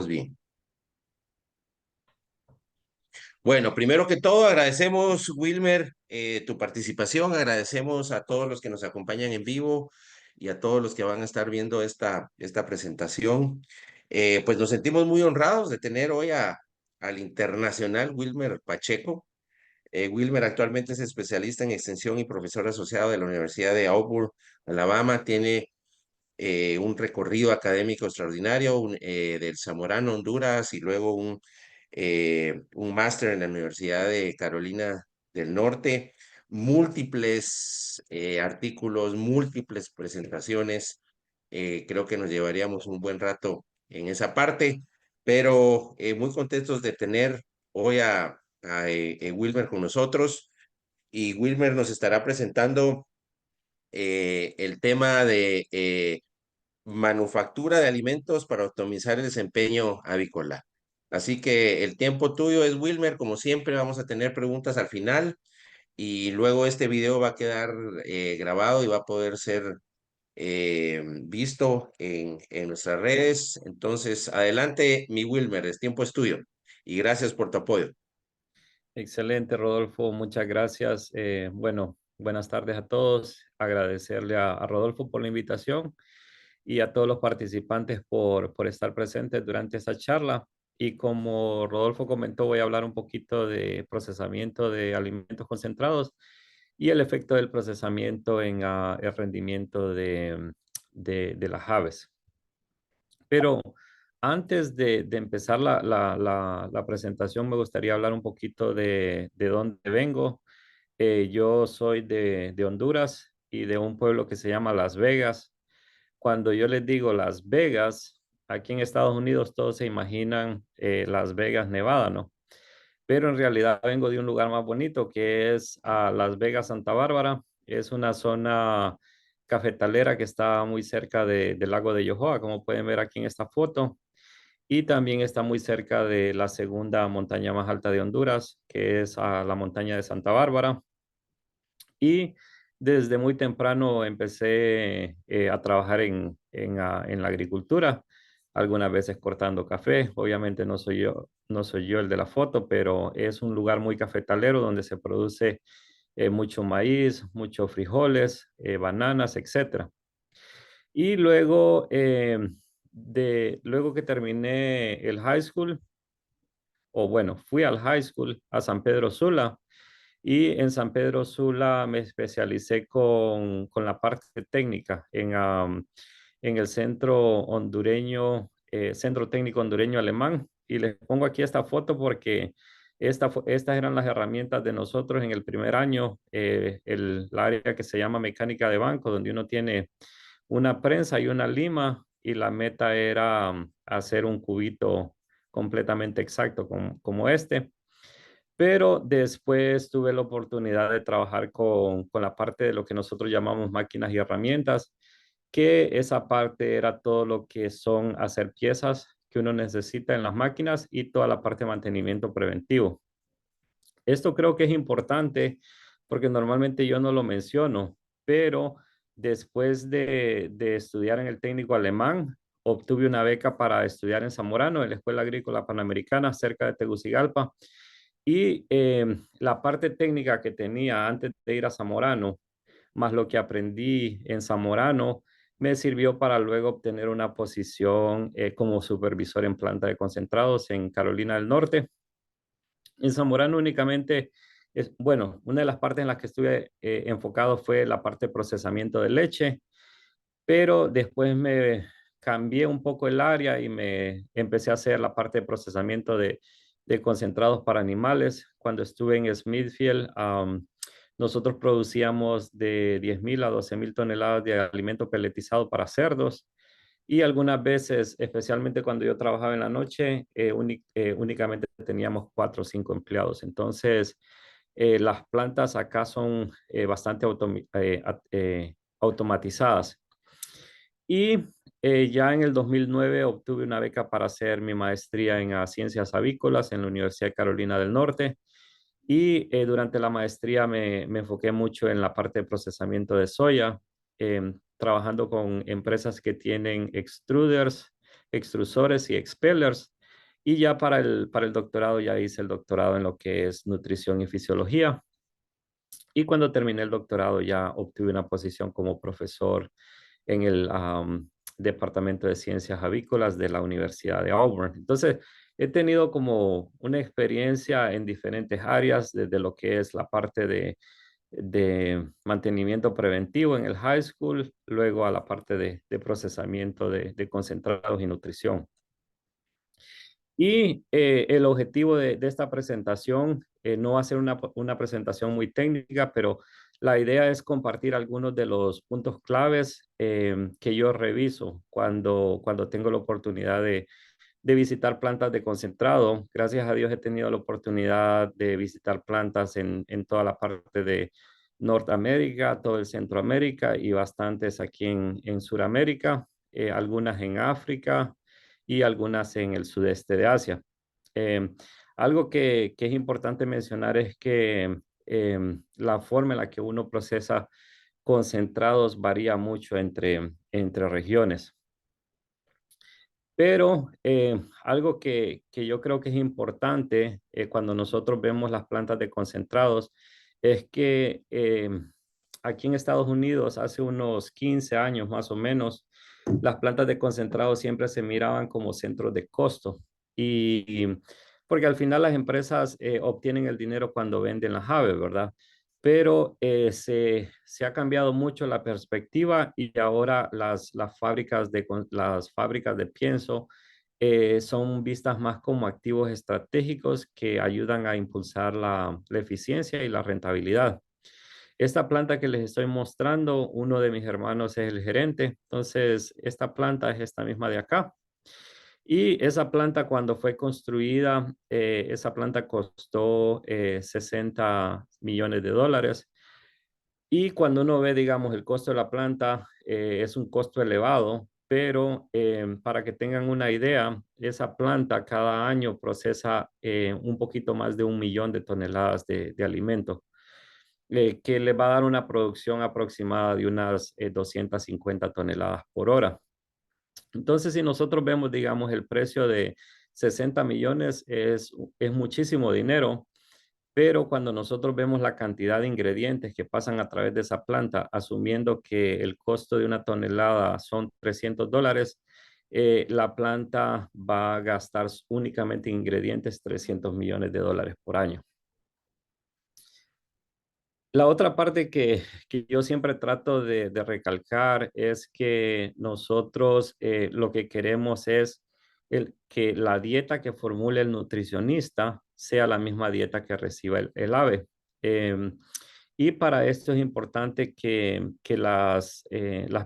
bien. Bueno, primero que todo, agradecemos, Wilmer, tu participación. Agradecemos a todos los que nos acompañan en vivo y a todos los que van a estar viendo esta presentación. Pues nos sentimos muy honrados de tener hoy al internacional Wilmer Pacheco. Wilmer actualmente es especialista en extensión y profesor asociado de la Universidad de Auburn, Alabama. Tiene un recorrido académico extraordinario del Zamorano, Honduras, y luego un máster en la Universidad de Carolina del Norte, múltiples artículos, múltiples presentaciones. Creo que nos llevaríamos un buen rato en esa parte, pero muy contentos de tener hoy a Wilmer con nosotros, y Wilmer nos estará presentando el tema de manufactura de alimentos para optimizar el desempeño avícola. Así que el tiempo tuyo es, Wilmer. Como siempre, vamos a tener preguntas al final y luego este video va a quedar grabado y va a poder ser visto en nuestras redes. Entonces, adelante, mi Wilmer, el tiempo es tuyo y gracias por tu apoyo. Excelente, Rodolfo. Muchas gracias. Bueno, buenas tardes a todos. Agradecerle a Rodolfo por la invitación y a todos los participantes por estar presentes durante esta charla. Y como Rodolfo comentó, voy a hablar un poquito de procesamiento de alimentos concentrados y el efecto del procesamiento en el rendimiento de las aves. Pero antes de empezar la presentación, me gustaría hablar un poquito de dónde vengo. Yo soy de Honduras y de un pueblo que se llama Las Vegas. Cuando yo les digo Las Vegas, aquí en Estados Unidos todos se imaginan Las Vegas, Nevada, ¿no? Pero en realidad vengo de un lugar más bonito que es Las Vegas, Santa Bárbara. Es una zona cafetalera que está muy cerca del lago de Yohoa, como pueden ver aquí en esta foto. Y también está muy cerca de la segunda montaña más alta de Honduras, que es la montaña de Santa Bárbara. Y desde muy temprano empecé a trabajar en la agricultura, algunas veces cortando café. Obviamente no soy yo el de la foto, pero es un lugar muy cafetalero donde se produce mucho maíz, muchos frijoles, bananas, etcétera. Y luego que terminé el high school, o bueno, fui al high school a San Pedro Sula, y en San Pedro Sula me especialicé con la parte técnica en el Centro Hondureño, Centro Técnico Hondureño Alemán. Y les pongo aquí esta foto porque estas eran las herramientas de nosotros en el primer año, la área que se llama mecánica de banco, donde uno tiene una prensa y una lima, y la meta era hacer un cubito completamente exacto como este. Pero después tuve la oportunidad de trabajar con la parte de lo que nosotros llamamos máquinas y herramientas, que esa parte era todo lo que son hacer piezas que uno necesita en las máquinas y toda la parte de mantenimiento preventivo. Esto creo que es importante porque normalmente yo no lo menciono, pero después de estudiar en el técnico alemán, obtuve una beca para estudiar en Zamorano, en la Escuela Agrícola Panamericana, cerca de Tegucigalpa. Y la parte técnica que tenía antes de ir a Zamorano, más lo que aprendí en Zamorano, me sirvió para luego obtener una posición como supervisor en planta de concentrados en Carolina del Norte. En Zamorano únicamente, bueno, una de las partes en las que estuve enfocado fue la parte de procesamiento de leche, pero después me cambié un poco el área y me empecé a hacer la parte de procesamiento de concentrados para animales. Cuando estuve en Smithfield, nosotros producíamos de 10,000 a 12,000 toneladas de alimento peletizado para cerdos. Y algunas veces, especialmente cuando yo trabajaba en la noche, únicamente teníamos 4 o 5 empleados. Entonces, las plantas acá son bastante automatizadas. Y ya en el 2009 obtuve una beca para hacer mi maestría en ciencias avícolas en la Universidad de Carolina del Norte. Y durante la maestría me enfoqué mucho en la parte de procesamiento de soya, trabajando con empresas que tienen extruders, extrusores y expellers. Y ya para el doctorado ya hice el doctorado en lo que es nutrición y fisiología. Y cuando terminé el doctorado ya obtuve una posición como profesor en el Departamento de Ciencias Avícolas de la Universidad de Auburn. Entonces, he tenido como una experiencia en diferentes áreas, desde lo que es la parte de mantenimiento preventivo en el high school, luego a la parte de procesamiento de concentrados y nutrición. Y el objetivo de esta presentación no va a ser una presentación muy técnica, pero la idea es compartir algunos de los puntos claves que yo reviso cuando tengo la oportunidad de visitar plantas de concentrado. Gracias a Dios he tenido la oportunidad de visitar plantas en toda la parte de Norteamérica, todo el Centroamérica y bastantes aquí en Sudamérica, algunas en África y algunas en el sudeste de Asia. Eh, Algo que es importante mencionar es que la forma en la que uno procesa concentrados varía mucho entre regiones. Pero algo que yo creo que es importante cuando nosotros vemos las plantas de concentrados es que aquí en Estados Unidos hace unos 15 años más o menos, las plantas de concentrados siempre se miraban como centros de costo. Y porque al final las empresas obtienen el dinero cuando venden las aves, ¿verdad? Pero se ha cambiado mucho la perspectiva y ahora las fábricas de pienso son vistas más como activos estratégicos que ayudan a impulsar la eficiencia y la rentabilidad. Esta planta que les estoy mostrando, uno de mis hermanos es el gerente, entonces esta planta es esta misma de acá. Y esa planta cuando fue construida, esa planta costó 60 millones de dólares. Y cuando uno ve, digamos, el costo de la planta, es un costo elevado, pero para que tengan una idea, esa planta cada año procesa un poquito más de 1 millón de toneladas de alimento, que le va a dar una producción aproximada de unas 250 toneladas por hora. Entonces, si nosotros vemos, digamos, el precio de 60 millones es muchísimo dinero, pero cuando nosotros vemos la cantidad de ingredientes que pasan a través de esa planta, asumiendo que el costo de una tonelada son $300, la planta va a gastar únicamente en ingredientes $300 millones por año. La otra parte que yo siempre trato de recalcar es que nosotros lo que queremos es que la dieta que formule el nutricionista sea la misma dieta que reciba el ave. Em, y para esto es importante que las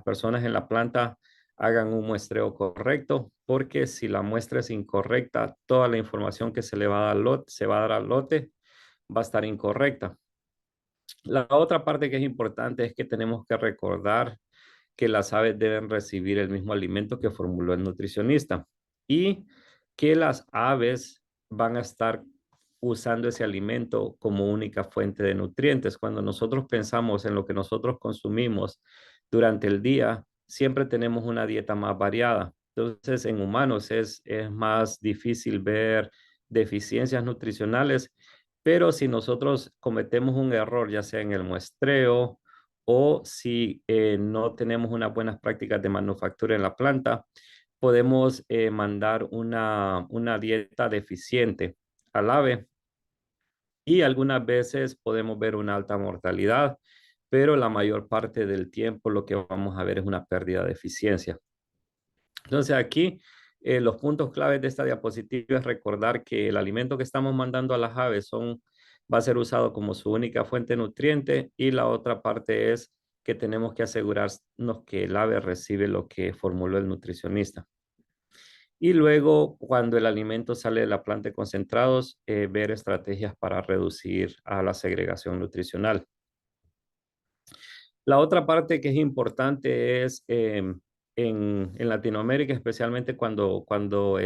personas en la planta hagan un muestreo correcto, porque si la muestra es incorrecta, toda la información que se le va a dar se va a dar al lote va a estar incorrecta. La otra parte que es importante es que tenemos que recordar que las aves deben recibir el mismo alimento que formuló el nutricionista y que las aves van a estar usando ese alimento como única fuente de nutrientes. Cuando nosotros pensamos en lo que nosotros consumimos durante el día, siempre tenemos una dieta más variada. Entonces, en humanos es más difícil ver deficiencias nutricionales, pero si nosotros cometemos un error, ya sea en el muestreo o si no tenemos unas buenas prácticas de manufactura en la planta, podemos mandar una dieta deficiente al ave y algunas veces podemos ver una alta mortalidad, pero la mayor parte del tiempo lo que vamos a ver es una pérdida de eficiencia. Entonces aquí los puntos claves de esta diapositiva es recordar que el alimento que estamos mandando a las aves va a ser usado como su única fuente de nutriente y la otra parte es que tenemos que asegurarnos que el ave recibe lo que formuló el nutricionista. Y luego, cuando el alimento sale de la planta de concentrados, ver estrategias para reducir a la segregación nutricional. La otra parte que es importante es en Latinoamérica, especialmente cuando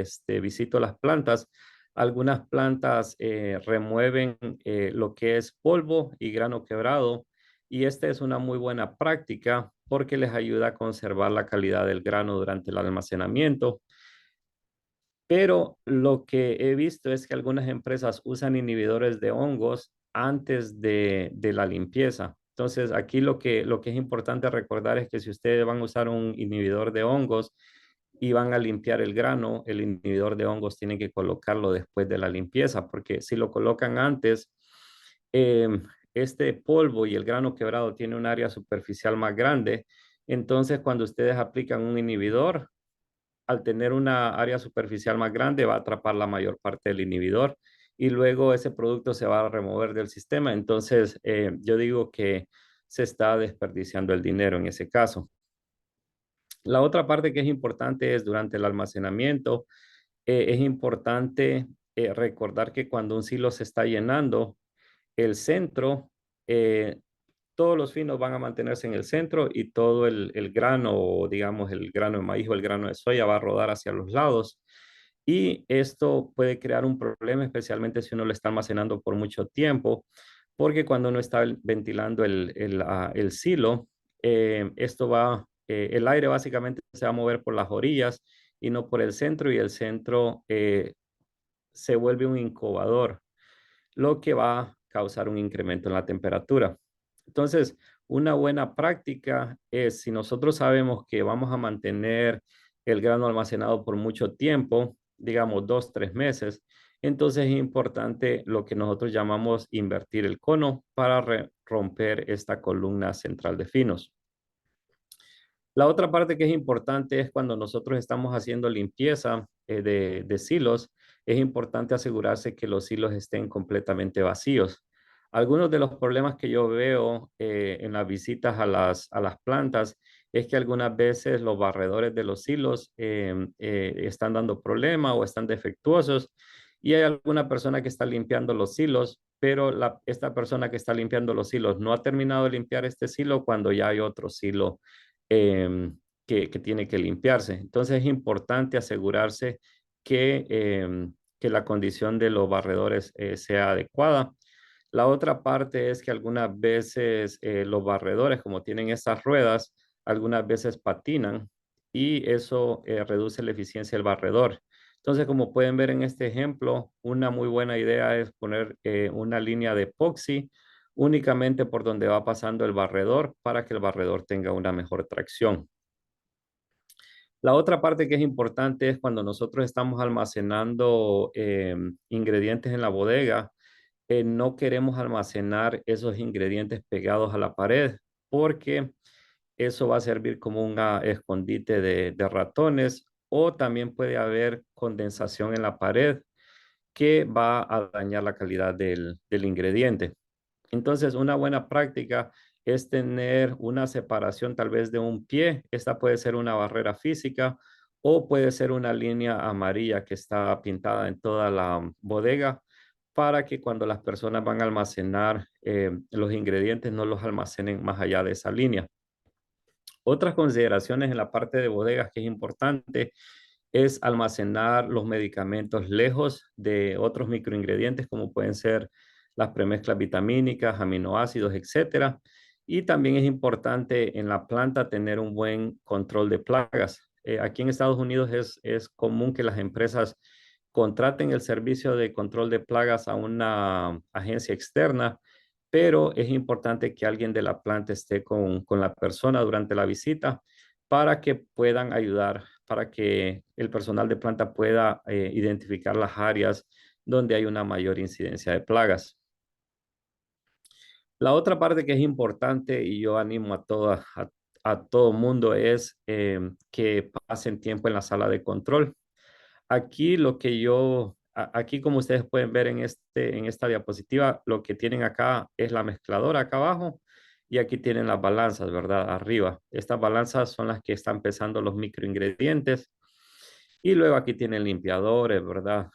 visito las plantas, algunas plantas remueven lo que es polvo y grano quebrado y esta es una muy buena práctica porque les ayuda a conservar la calidad del grano durante el almacenamiento. Pero lo que he visto es que algunas empresas usan inhibidores de hongos antes de la limpieza. Entonces, aquí lo que es importante recordar es que si ustedes van a usar un inhibidor de hongos y van a limpiar el grano, el inhibidor de hongos tienen que colocarlo después de la limpieza, porque si lo colocan antes, eh, este polvo y el grano quebrado tiene un área superficial más grande. Entonces, cuando ustedes aplican un inhibidor, al tener una área superficial más grande, va a atrapar la mayor parte del inhibidor y luego ese producto se va a remover del sistema. Entonces, yo digo que se está desperdiciando el dinero en ese caso. La otra parte que es importante es durante el almacenamiento. Es importante recordar que cuando un silo se está llenando, el centro, eh, todos los finos van a mantenerse en el centro y todo el grano, o digamos el grano de maíz o el grano de soya va a rodar hacia los lados. Y esto puede crear un problema, especialmente si uno lo está almacenando por mucho tiempo, porque cuando uno está ventilando el silo, el aire básicamente se va a mover por las orillas y no por el centro, y el centro se vuelve un incubador, lo que va a causar un incremento en la temperatura. Entonces, una buena práctica es, si nosotros sabemos que vamos a mantener el grano almacenado por mucho tiempo, digamos 2, 3 meses, entonces es importante lo que nosotros llamamos invertir el cono para romper esta columna central de finos. La otra parte que es importante es cuando nosotros estamos haciendo limpieza de silos, es importante asegurarse que los silos estén completamente vacíos. Algunos de los problemas que yo veo en las visitas a las plantas es que algunas veces los barredores de los silos están dando problemas o están defectuosos y hay alguna persona que está limpiando los silos, pero esta persona que está limpiando los silos no ha terminado de limpiar este silo cuando ya hay otro silo que tiene que limpiarse. Entonces es importante asegurarse que la condición de los barredores sea adecuada. La otra parte es que algunas veces los barredores, como tienen estas ruedas, algunas veces patinan y eso reduce la eficiencia del barredor. Entonces, como pueden ver en este ejemplo, una muy buena idea es poner una línea de epoxi únicamente por donde va pasando el barredor para que el barredor tenga una mejor tracción. La otra parte que es importante es cuando nosotros estamos almacenando ingredientes en la bodega, no queremos almacenar esos ingredientes pegados a la pared porque eso va a servir como un escondite de ratones, o también puede haber condensación en la pared que va a dañar la calidad del ingrediente. Entonces, una buena práctica es tener una separación tal vez de un pie. Esta puede ser una barrera física o puede ser una línea amarilla que está pintada en toda la bodega para que cuando las personas van a almacenar los ingredientes no los almacenen más allá de esa línea. Otras consideraciones en la parte de bodegas que es importante es almacenar los medicamentos lejos de otros microingredientes como pueden ser las premezclas vitamínicas, aminoácidos, etcétera. Y también es importante en la planta tener un buen control de plagas. Aquí en Estados Unidos es común que las empresas contraten el servicio de control de plagas a una agencia externa, pero es importante que alguien de la planta esté con la persona durante la visita para que puedan ayudar, para que el personal de planta pueda identificar las áreas donde hay una mayor incidencia de plagas. La otra parte que es importante y yo animo a todo mundo es que pasen tiempo en la sala de control. Aquí aquí como ustedes pueden ver en esta diapositiva, lo que tienen acá es la mezcladora acá abajo y aquí tienen las balanzas, ¿verdad? Arriba. Estas balanzas son las que están pesando los microingredientes y luego aquí tienen limpiadores, ¿verdad?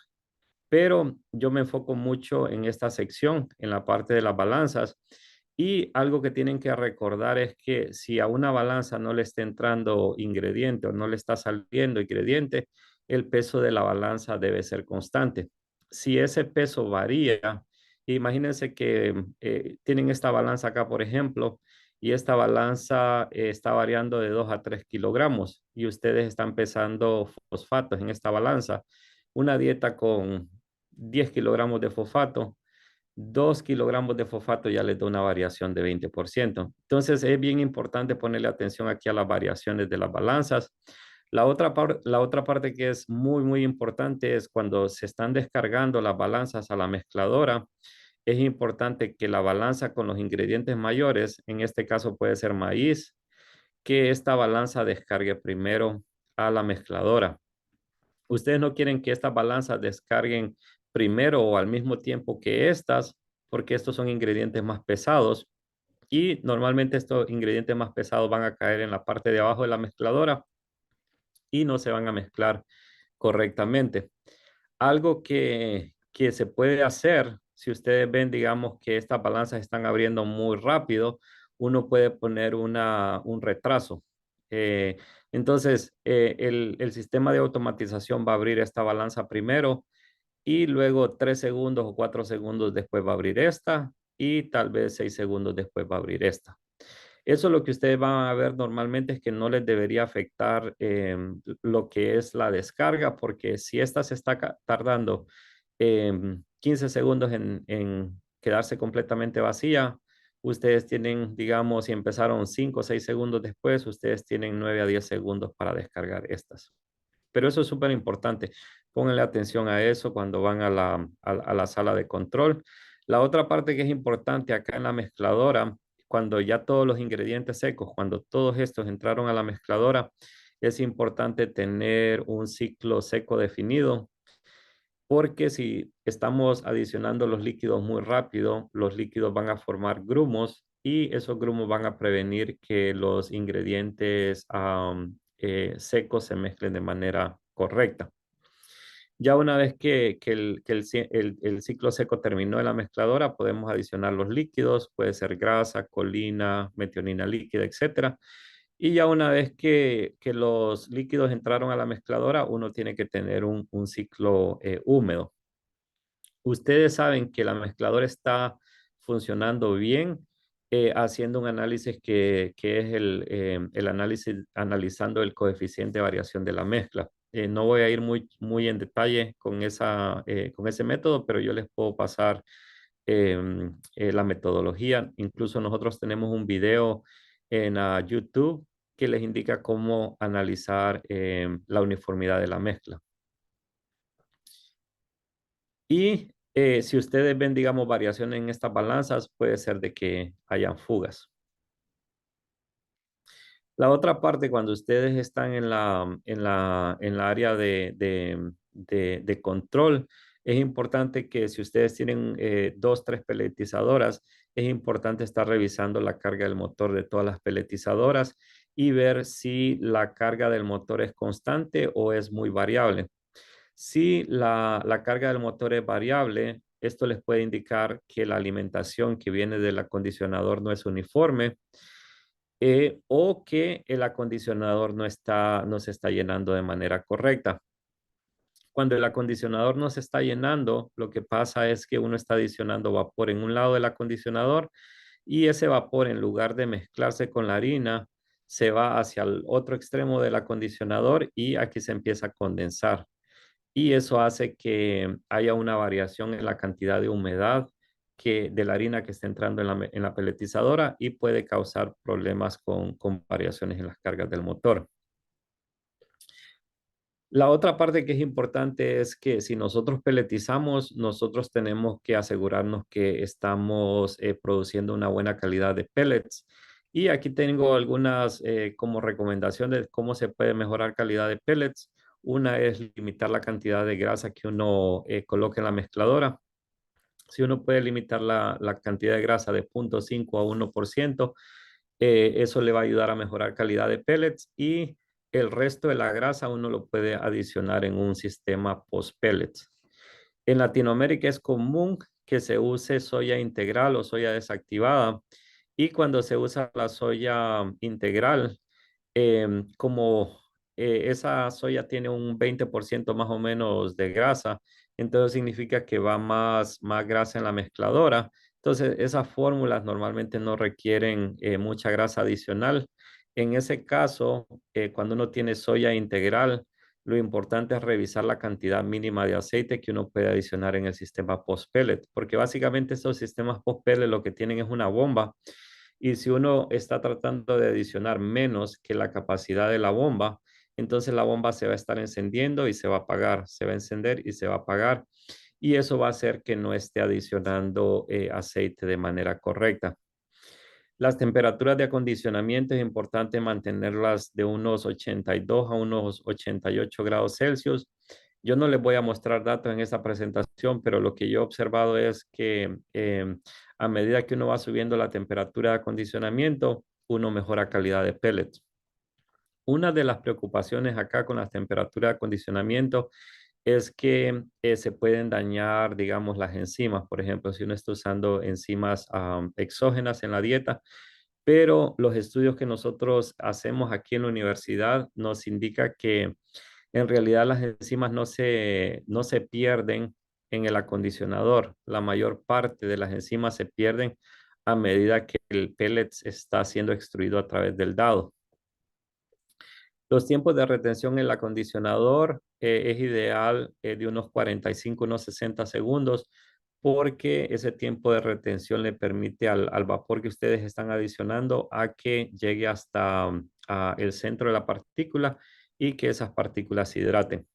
Pero yo me enfoco mucho en esta sección, en la parte de las balanzas. Y algo que tienen que recordar es que si a una balanza no le está entrando ingrediente o no le está saliendo ingrediente, el peso de la balanza debe ser constante. Si ese peso varía, imagínense que tienen esta balanza acá, por ejemplo, y esta balanza está variando de 2 a 3 kilogramos y ustedes están pesando fosfatos en esta balanza. una dieta con 10 kilogramos de fosfato, 2 kilogramos de fosfato ya les da una variación de 20%. Entonces es bien importante ponerle atención aquí a las variaciones de las balanzas. La otra parte que es muy, muy importante es cuando se están descargando las balanzas a la mezcladora. Es importante que la balanza con los ingredientes mayores, en este caso puede ser maíz, que esta balanza descargue primero a la mezcladora. Ustedes no quieren que estas balanzas descarguen primero o al mismo tiempo que estas, porque estos son ingredientes más pesados y normalmente estos ingredientes más pesados van a caer en la parte de abajo de la mezcladora y no se van a mezclar correctamente. Algo que se puede hacer, si ustedes ven, digamos, que estas balanzas están abriendo muy rápido, uno puede poner un retraso. Eh, entonces, el sistema de automatización va a abrir esta balanza primero y luego 3 segundos o 4 segundos después va a abrir esta y tal vez 6 segundos después va a abrir esta. Eso lo que ustedes van a ver normalmente es que no les debería afectar lo que es la descarga, porque si esta se está tardando 15 segundos en quedarse completamente vacía, ustedes tienen, digamos, si empezaron 5 o 6 segundos después, ustedes tienen 9 a 10 segundos para descargar estas. Pero eso es súper importante. Pónganle atención a eso cuando van a la sala de control. La otra parte que es importante acá en la mezcladora, cuando ya todos los ingredientes secos, cuando todos estos entraron a la mezcladora, es importante tener un ciclo seco definido, porque si estamos adicionando los líquidos muy rápido, los líquidos van a formar grumos y esos grumos van a prevenir que los ingredientes secos se mezclen de manera correcta. Ya una vez que el ciclo seco terminó en la mezcladora, podemos adicionar los líquidos, puede ser grasa, colina, metionina líquida, etcétera. Y ya una vez que los líquidos entraron a la mezcladora, uno tiene que tener un ciclo húmedo. Ustedes saben que la mezcladora está funcionando bien, haciendo un análisis que es el análisis analizando el coeficiente de variación de la mezcla. No voy a ir muy en detalle con ese método, pero yo les puedo pasar la metodología. Incluso nosotros tenemos un video en YouTube que les indica cómo analizar la uniformidad de la mezcla. Y si ustedes ven, digamos, variación en estas balanzas, puede ser de que hayan fugas. La otra parte, cuando ustedes están en la área de control, es importante que si ustedes tienen 2, 3 peletizadoras, es importante estar revisando la carga del motor de todas las peletizadoras y ver si la carga del motor es constante o es muy variable. Si la carga del motor es variable, esto les puede indicar que la alimentación que viene del acondicionador no es uniforme o que el acondicionador no se está llenando de manera correcta. Cuando el acondicionador no se está llenando, lo que pasa es que uno está adicionando vapor en un lado del acondicionador y ese vapor, en lugar de mezclarse con la harina, se va hacia el otro extremo del acondicionador y aquí se empieza a condensar y eso hace que haya una variación en la cantidad de humedad de la harina que está entrando en la peletizadora y puede causar problemas con variaciones en las cargas del motor. La otra parte que es importante es que si nosotros peletizamos, nosotros tenemos que asegurarnos que estamos produciendo una buena calidad de pellets. Y aquí tengo algunas como recomendaciones de cómo se puede mejorar calidad de pellets. Una es limitar la cantidad de grasa que uno coloque en la mezcladora. Si uno puede limitar la cantidad de grasa de 0.5 a 1%, eso le va a ayudar a mejorar calidad de pellets y el resto de la grasa uno lo puede adicionar en un sistema post-pellets. En Latinoamérica es común que se use soya integral o soya desactivada y cuando se usa la soya integral, como esa soya tiene un 20% más o menos de grasa, entonces significa que va más grasa en la mezcladora. Entonces, esas fórmulas normalmente no requieren mucha grasa adicional. En ese caso, cuando uno tiene soya integral, lo importante es revisar la cantidad mínima de aceite que uno puede adicionar en el sistema post-pellet, porque básicamente estos sistemas post-pellet lo que tienen es una bomba y si uno está tratando de adicionar menos que la capacidad de la bomba, entonces la bomba se va a estar encendiendo y se va a apagar, se va a encender y se va a apagar y eso va a hacer que no esté adicionando aceite de manera correcta. Las temperaturas de acondicionamiento es importante mantenerlas de unos 82 a unos 88 grados Celsius. Yo no les voy a mostrar datos en esta presentación, pero lo que yo he observado es que a medida que uno va subiendo la temperatura de acondicionamiento, uno mejora calidad de pellets. Una de las preocupaciones acá con las temperaturas de acondicionamiento es que se pueden dañar, digamos, las enzimas. Por ejemplo, si uno está usando enzimas exógenas en la dieta, pero los estudios que nosotros hacemos aquí en la universidad nos indica que en realidad las enzimas no se pierden en el acondicionador. La mayor parte de las enzimas se pierden a medida que el pellet está siendo extruido a través del dado. Los tiempos de retención en el acondicionador es ideal de unos 45, unos 60 segundos, porque ese tiempo de retención le permite al vapor que ustedes están adicionando a que llegue hasta el centro de la partícula y que esas partículas se hidraten.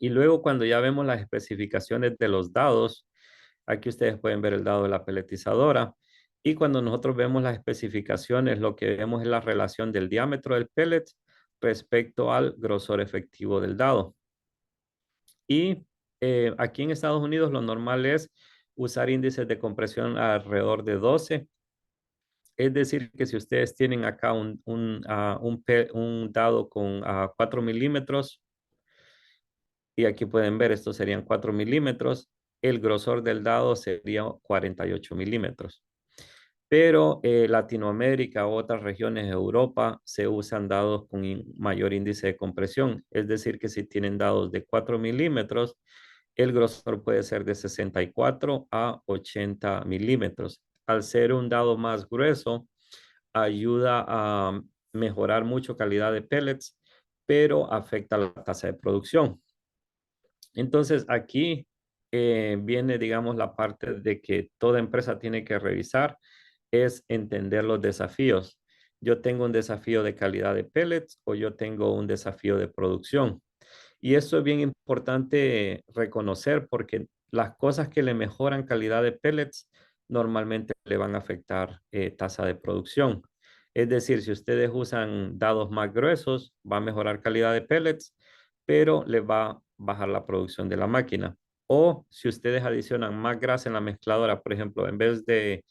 Y luego cuando ya vemos las especificaciones de los dados, aquí ustedes pueden ver el dado de la peletizadora. Y cuando nosotros vemos las especificaciones, lo que vemos es la relación del diámetro del pellet respecto al grosor efectivo del dado. Y aquí en Estados Unidos lo normal es usar índices de compresión alrededor de 12. Es decir, que si ustedes tienen acá un dado con 4 milímetros, y aquí pueden ver, estos serían 4 milímetros, el grosor del dado sería 48 milímetros. Pero Latinoamérica u otras regiones de Europa se usan dados con mayor índice de compresión. Es decir, que si tienen dados de 4 milímetros, el grosor puede ser de 64 a 80 milímetros. Al ser un dado más grueso, ayuda a mejorar mucho calidad de pellets, pero afecta la tasa de producción. Entonces aquí viene, digamos, la parte de que toda empresa tiene que revisar, es entender los desafíos. Yo tengo un desafío de calidad de pellets o yo tengo un desafío de producción. Y eso es bien importante reconocer porque las cosas que le mejoran calidad de pellets normalmente le van a afectar tasa de producción. Es decir, si ustedes usan dados más gruesos, va a mejorar calidad de pellets, pero le va a bajar la producción de la máquina. O si ustedes adicionan más grasa en la mezcladora, por ejemplo, en vez de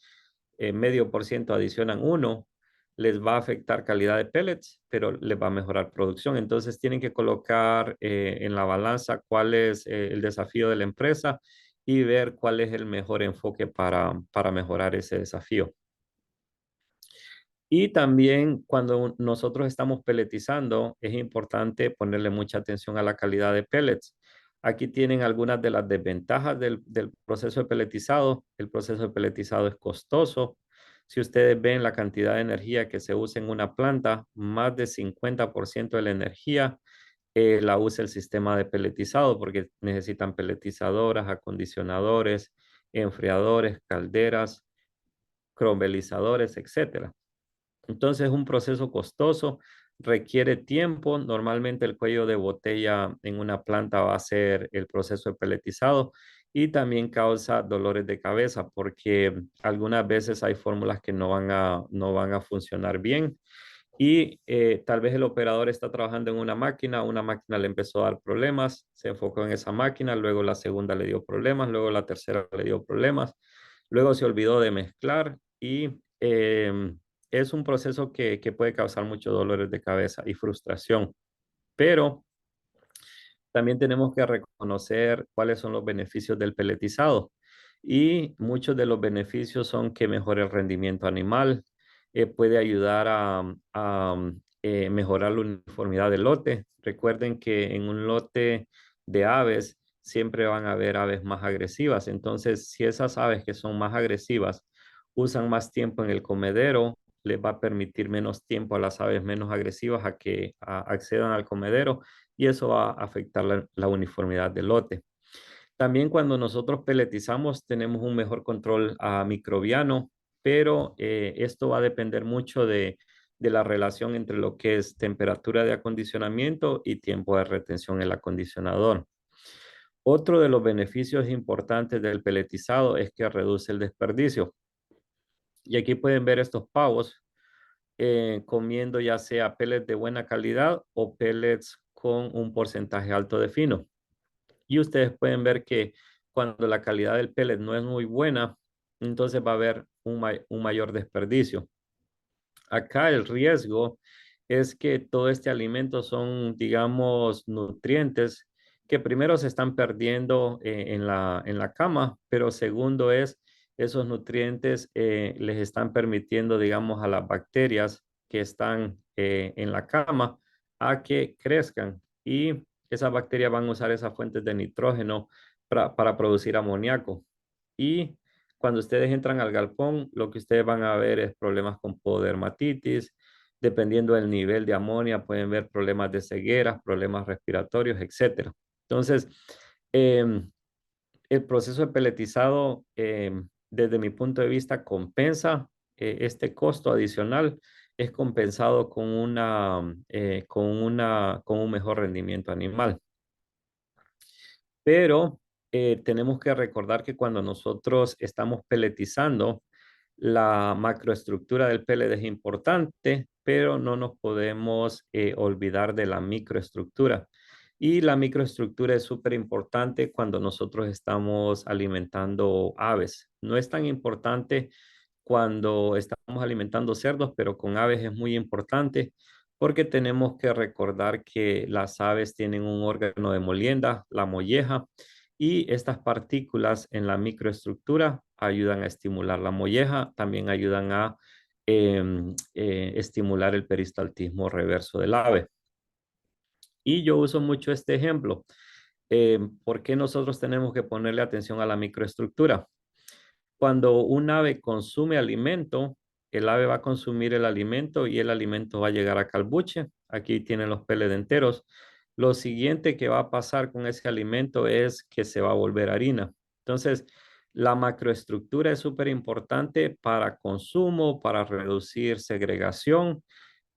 medio por ciento adicionan uno, les va a afectar calidad de pellets, pero les va a mejorar producción. Entonces tienen que colocar en la balanza cuál es el desafío de la empresa y ver cuál es el mejor enfoque para mejorar ese desafío. Y también cuando nosotros estamos pelletizando, es importante ponerle mucha atención a la calidad de pellets. Aquí tienen algunas de las desventajas del proceso de pelletizado. El proceso de pelletizado es costoso. Si ustedes ven la cantidad de energía que se usa en una planta, más de 50% de la energía la usa el sistema de pelletizado porque necesitan pelletizadoras, acondicionadores, enfriadores, calderas, cromvelizadores, etcétera. Entonces es un proceso costoso, requiere tiempo. Normalmente el cuello de botella en una planta va a ser el proceso de pelletizado y también causa dolores de cabeza porque algunas veces hay fórmulas que no van a funcionar bien y tal vez el operador está trabajando en una máquina le empezó a dar problemas, se enfocó en esa máquina, luego la segunda le dio problemas, luego la tercera le dio problemas, luego se olvidó de mezclar y es un proceso que puede causar muchos dolores de cabeza y frustración, pero también tenemos que reconocer cuáles son los beneficios del peletizado. Y muchos de los beneficios son que mejora el rendimiento animal, puede ayudar a mejorar la uniformidad del lote. Recuerden que en un lote de aves siempre van a haber aves más agresivas. Entonces, si esas aves que son más agresivas usan más tiempo en el comedero, les va a permitir menos tiempo a las aves menos agresivas a que accedan al comedero y eso va a afectar la uniformidad del lote. También cuando nosotros peletizamos tenemos un mejor control microbiano, pero esto va a depender mucho de la relación entre lo que es temperatura de acondicionamiento y tiempo de retención en el acondicionador. Otro de los beneficios importantes del peletizado es que reduce el desperdicio. Y aquí pueden ver estos pavos comiendo ya sea pellets de buena calidad o pellets con un porcentaje alto de fino. Y ustedes pueden ver que cuando la calidad del pellet no es muy buena, entonces va a haber un mayor desperdicio. Acá el riesgo es que todo este alimento son, digamos, nutrientes que primero se están perdiendo en la cama, pero segundo es esos nutrientes les están permitiendo, digamos, a las bacterias que están en la cama a que crezcan y esas bacterias van a usar esas fuentes de nitrógeno para producir amoníaco. Y cuando ustedes entran al galpón, lo que ustedes van a ver es problemas con pododermatitis. Dependiendo del nivel de amonía, pueden ver problemas de ceguera, problemas respiratorios, etcétera. Entonces, em, el proceso de peletizado, desde mi punto de vista, compensa este costo adicional, es compensado con un mejor rendimiento animal. Pero tenemos que recordar que cuando nosotros estamos peletizando, la macroestructura del pellet es importante, pero no nos podemos olvidar de la microestructura. Y la microestructura es súper importante cuando nosotros estamos alimentando aves. No es tan importante cuando estamos alimentando cerdos, pero con aves es muy importante porque tenemos que recordar que las aves tienen un órgano de molienda, la molleja, y estas partículas en la microestructura ayudan a estimular la molleja, también ayudan a estimular el peristaltismo reverso del ave. Y yo uso mucho este ejemplo. ¿Por qué nosotros tenemos que ponerle atención a la microestructura? Cuando un ave consume alimento, el ave va a consumir el alimento y el alimento va a llegar a calbuche. Aquí tienen los pellets enteros. Lo siguiente que va a pasar con ese alimento es que se va a volver harina. Entonces, la macroestructura es súper importante para consumo, para reducir segregación,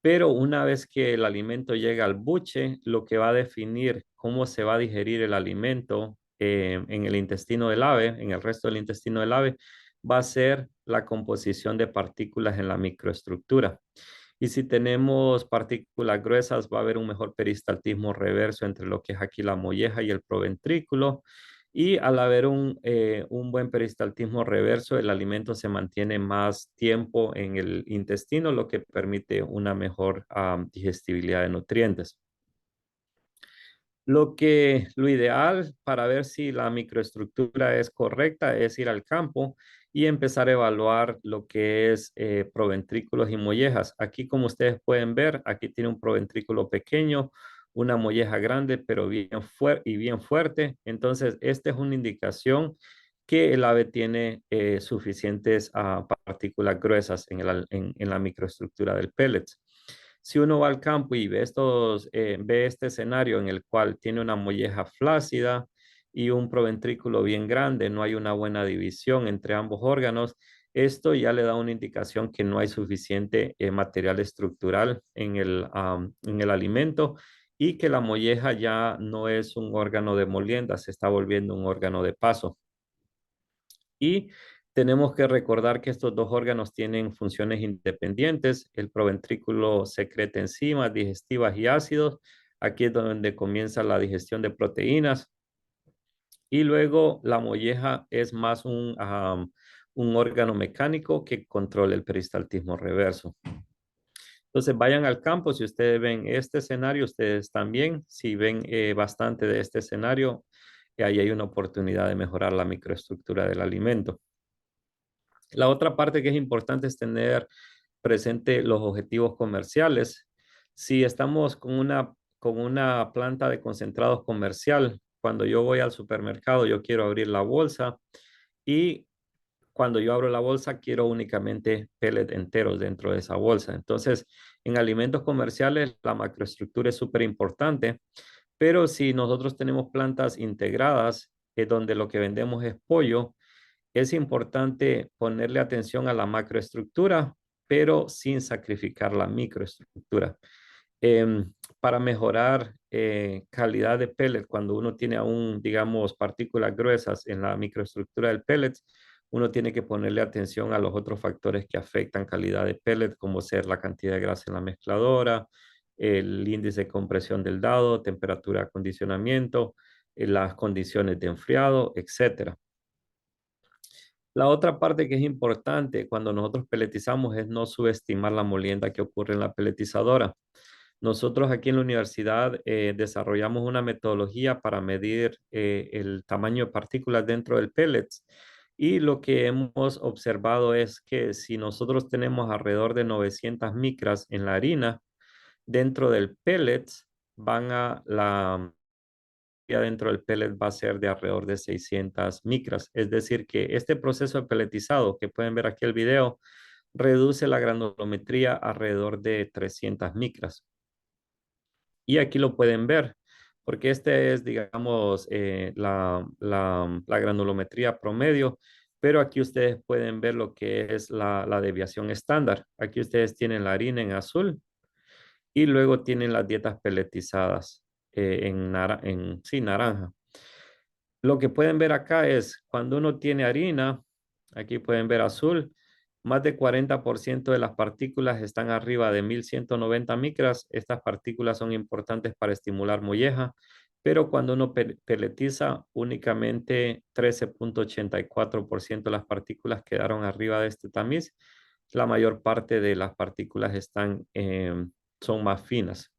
pero una vez que el alimento llega al buche, lo que va a definir cómo se va a digerir el alimento en el intestino del ave, en el resto del intestino del ave, va a ser la composición de partículas en la microestructura. Y si tenemos partículas gruesas, va a haber un mejor peristaltismo reverso entre lo que es aquí la molleja y el proventrículo. Y al haber un buen peristaltismo reverso, el alimento se mantiene más tiempo en el intestino, lo que permite una mejor digestibilidad de nutrientes. Lo ideal para ver si la microestructura es correcta es ir al campo y empezar a evaluar lo que es proventrículos y mollejas. Aquí, como ustedes pueden ver, aquí tiene un proventrículo pequeño, una molleja grande, pero bien fuerte. Entonces, esta es una indicación que el ave tiene suficientes partículas gruesas en la microestructura del pellet. Si uno va al campo y ve este escenario en el cual tiene una molleja flácida y un proventrículo bien grande, no hay una buena división entre ambos órganos, esto ya le da una indicación que no hay suficiente material estructural en el alimento y que la molleja ya no es un órgano de molienda, se está volviendo un órgano de paso. Y tenemos que recordar que estos dos órganos tienen funciones independientes. El proventrículo secreta enzimas digestivas y ácidos. Aquí es donde comienza la digestión de proteínas. Y luego la molleja es más un órgano mecánico que controla el peristaltismo reverso. Entonces vayan al campo, si ustedes ven este escenario, ustedes también, si ven bastante de este escenario, ahí hay una oportunidad de mejorar la microestructura del alimento. La otra parte que es importante es tener presente los objetivos comerciales. Si estamos con una planta de concentrados comercial, cuando yo voy al supermercado, yo quiero abrir la bolsa y cuando yo abro la bolsa, quiero únicamente pellet enteros dentro de esa bolsa. Entonces, en alimentos comerciales, la macroestructura es súper importante, pero si nosotros tenemos plantas integradas, donde lo que vendemos es pollo, es importante ponerle atención a la macroestructura, pero sin sacrificar la microestructura. Para mejorar calidad de pellet, cuando uno tiene aún, digamos, partículas gruesas en la microestructura del pellet, uno tiene que ponerle atención a los otros factores que afectan calidad de pellet, como ser la cantidad de grasa en la mezcladora, el índice de compresión del dado, temperatura de acondicionamiento, las condiciones de enfriado, etcétera. La otra parte que es importante cuando nosotros peletizamos es no subestimar la molienda que ocurre en la peletizadora. Nosotros aquí en la universidad desarrollamos una metodología para medir el tamaño de partículas dentro del pellets y lo que hemos observado es que si nosotros tenemos alrededor de 900 micras en la harina, dentro del pellet van a la dentro del pellet va a ser de alrededor de 600 micras. Es decir, que este proceso de pelletizado que pueden ver aquí el video reduce la granulometría alrededor de 300 micras. Y aquí lo pueden ver, porque este es, digamos, la granulometría promedio, pero aquí ustedes pueden ver lo que es la desviación estándar. Aquí ustedes tienen la harina en azul y luego tienen las dietas peletizadas sí, naranja. Lo que pueden ver acá es cuando uno tiene harina, aquí pueden ver azul, más de 40% de las partículas están arriba de 1190 micras. Estas partículas son importantes para estimular molleja, pero cuando uno peletiza, únicamente 13.84% de las partículas quedaron arriba de este tamiz. La mayor parte de las partículas son más finas.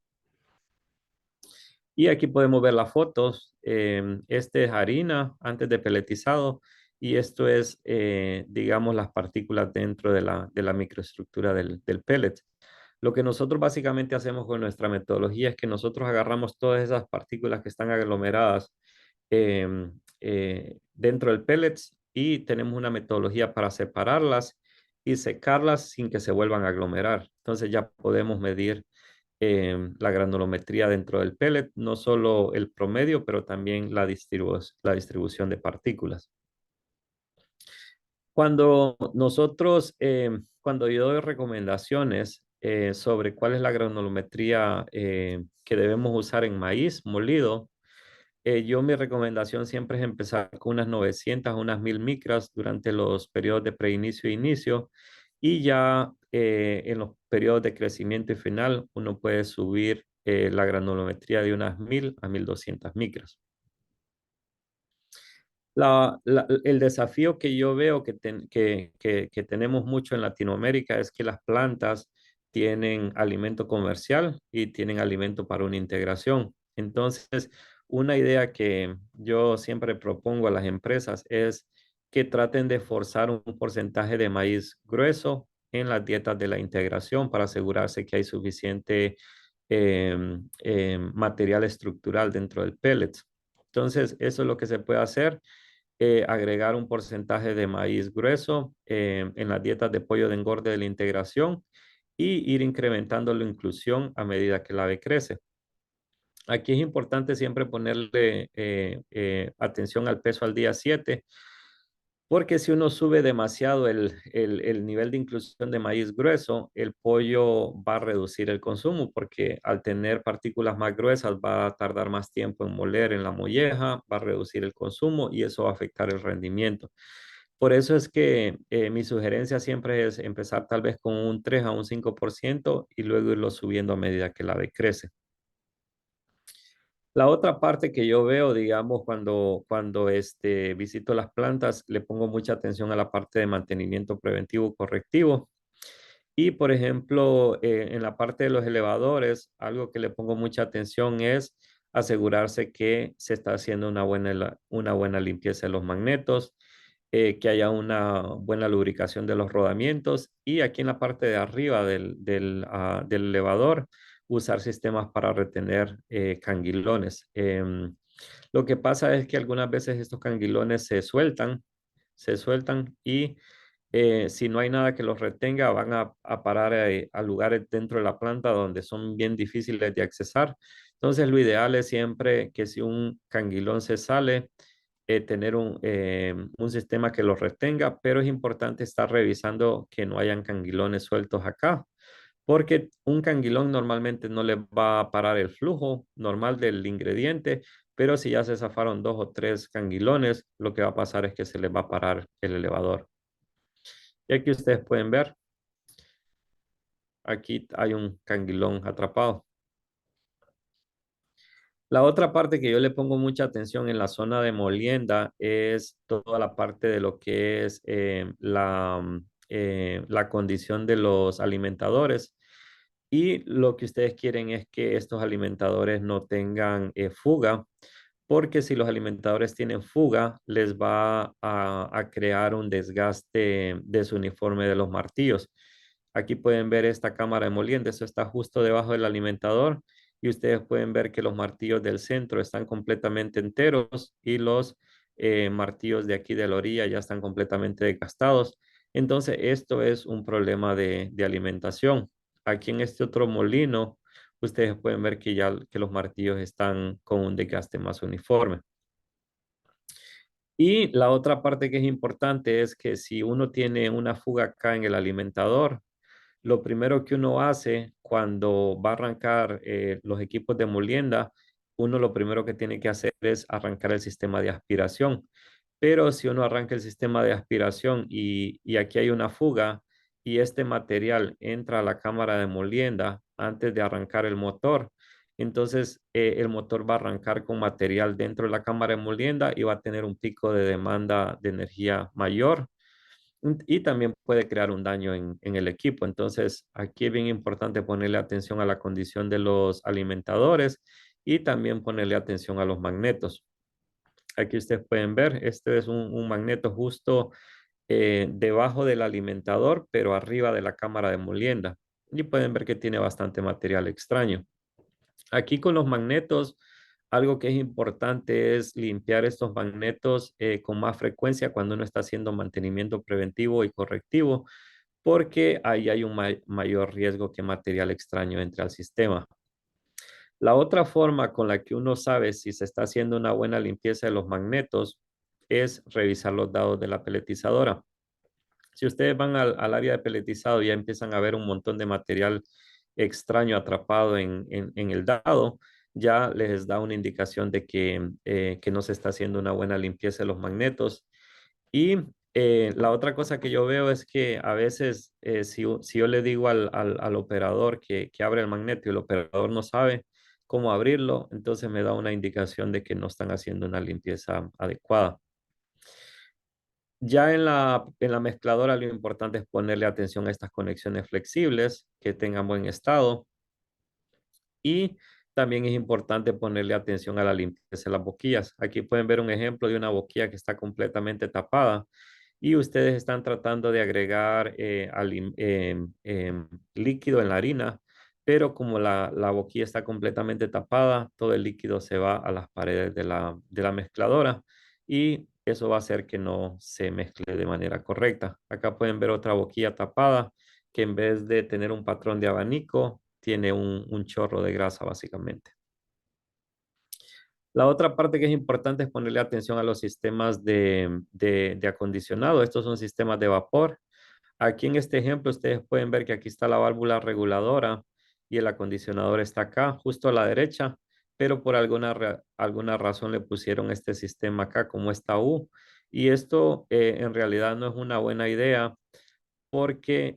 Y aquí podemos ver las fotos. Este es harina antes de peletizado y esto es, digamos, las partículas dentro de la microestructura del pellet. Lo que nosotros básicamente hacemos con nuestra metodología es que nosotros agarramos todas esas partículas que están aglomeradas dentro del pellet y tenemos una metodología para separarlas y secarlas sin que se vuelvan a aglomerar. Entonces ya podemos medir la granulometría dentro del pellet, no solo el promedio, pero también la distribución de partículas. Cuando yo doy recomendaciones sobre cuál es la granulometría que debemos usar en maíz molido, mi recomendación siempre es empezar con unas 900, unas 1000 micras durante los periodos de preinicio e inicio y ya en los periodos de crecimiento y final uno puede subir la granulometría de unas 1000 a 1200 micras. El desafío que yo veo que tenemos mucho en Latinoamérica es que las plantas tienen alimento comercial y tienen alimento para una integración. Entonces, una idea que yo siempre propongo a las empresas es que traten de forzar un porcentaje de maíz grueso en las dietas de la integración para asegurarse que hay suficiente material estructural dentro del pellet. Entonces, eso es lo que se puede hacer, agregar un porcentaje de maíz grueso en las dietas de pollo de engorde de la integración y ir incrementando la inclusión a medida que la ave crece. Aquí es importante siempre ponerle atención al peso al día 7, porque si uno sube demasiado el nivel de inclusión de maíz grueso, el pollo va a reducir el consumo, porque al tener partículas más gruesas va a tardar más tiempo en moler en la molleja, va a reducir el consumo y eso va a afectar el rendimiento. Por eso es que mi sugerencia siempre es empezar tal vez con un 3 a un 5% y luego irlo subiendo a medida que la ave crece. La otra parte que yo veo, digamos, cuando visito las plantas, le pongo mucha atención a la parte de mantenimiento preventivo correctivo. Y, por ejemplo, en la parte de los elevadores, algo que le pongo mucha atención es asegurarse que se está haciendo una buena limpieza de los magnetos, que haya una buena lubricación de los rodamientos y aquí en la parte de arriba del elevador, usar sistemas para retener canguilones. Lo que pasa es que algunas veces estos canguilones se sueltan se sueltan y si no hay nada que los retenga, van a parar a lugares dentro de la planta donde son bien difíciles de accesar. Entonces, lo ideal es siempre que si un canguilón se sale, tener un sistema que los retenga, pero es importante estar revisando que no hayan canguilones sueltos acá, porque un canguilón normalmente no le va a parar el flujo normal del ingrediente, pero si ya se zafaron 2 o 3 canguilones, lo que va a pasar es que se les va a parar el elevador. Y aquí ustedes pueden ver, aquí hay un canguilón atrapado. La otra parte que yo le pongo mucha atención en la zona de molienda es toda la parte de lo que es la condición de los alimentadores. Y lo que ustedes quieren es que estos alimentadores no tengan fuga, porque si los alimentadores tienen fuga, les va a crear un desgaste de su uniforme de los martillos. Aquí pueden ver esta cámara de molienda, eso está justo debajo del alimentador y ustedes pueden ver que los martillos del centro están completamente enteros y los martillos de aquí de la orilla ya están completamente desgastados. Entonces, esto es un problema de alimentación. Aquí en este otro molino, ustedes pueden ver que ya que los martillos están con un desgaste más uniforme. Y la otra parte que es importante es que si uno tiene una fuga acá en el alimentador, lo primero que uno hace cuando va a arrancar los equipos de molienda, uno lo primero que tiene que hacer es arrancar el sistema de aspiración. Pero si uno arranca el sistema de aspiración y aquí hay una fuga y este material entra a la cámara de molienda antes de arrancar el motor, entonces el motor va a arrancar con material dentro de la cámara de molienda y va a tener un pico de demanda de energía mayor y también puede crear un daño en el equipo. Entonces, aquí es bien importante ponerle atención a la condición de los alimentadores y también ponerle atención a los magnetos. Aquí ustedes pueden ver, este es un magneto justo debajo del alimentador, pero arriba de la cámara de molienda. Y pueden ver que tiene bastante material extraño. Aquí con los magnetos, algo que es importante es limpiar estos magnetos con más frecuencia cuando uno está haciendo mantenimiento preventivo y correctivo, porque ahí hay un mayor riesgo que material extraño entre al sistema. La otra forma con la que uno sabe si se está haciendo una buena limpieza de los magnetos es revisar los dados de la peletizadora. Si ustedes van al área de peletizado y ya empiezan a ver un montón de material extraño atrapado en el dado, ya les da una indicación de que no se está haciendo una buena limpieza de los magnetos. Y la otra cosa que yo veo es que a veces si yo le digo al operador que abre el magneto y el operador no sabe cómo abrirlo, entonces me da una indicación de que no están haciendo una limpieza adecuada. Ya en la mezcladora lo importante es ponerle atención a estas conexiones flexibles que tengan buen estado y también es importante ponerle atención a la limpieza de las boquillas. Aquí pueden ver un ejemplo de una boquilla que está completamente tapada y ustedes están tratando de agregar líquido en la harina, pero como la boquilla está completamente tapada, todo el líquido se va a las paredes de la mezcladora y eso va a hacer que no se mezcle de manera correcta. Acá pueden ver otra boquilla tapada que en vez de tener un patrón de abanico, tiene un chorro de grasa básicamente. La otra parte que es importante es ponerle atención a los sistemas de acondicionado. Estos son sistemas de vapor. Aquí en este ejemplo ustedes pueden ver que aquí está la válvula reguladora y el acondicionador está acá, justo a la derecha, pero por alguna razón le pusieron este sistema acá como esta U. Y esto en realidad no es una buena idea porque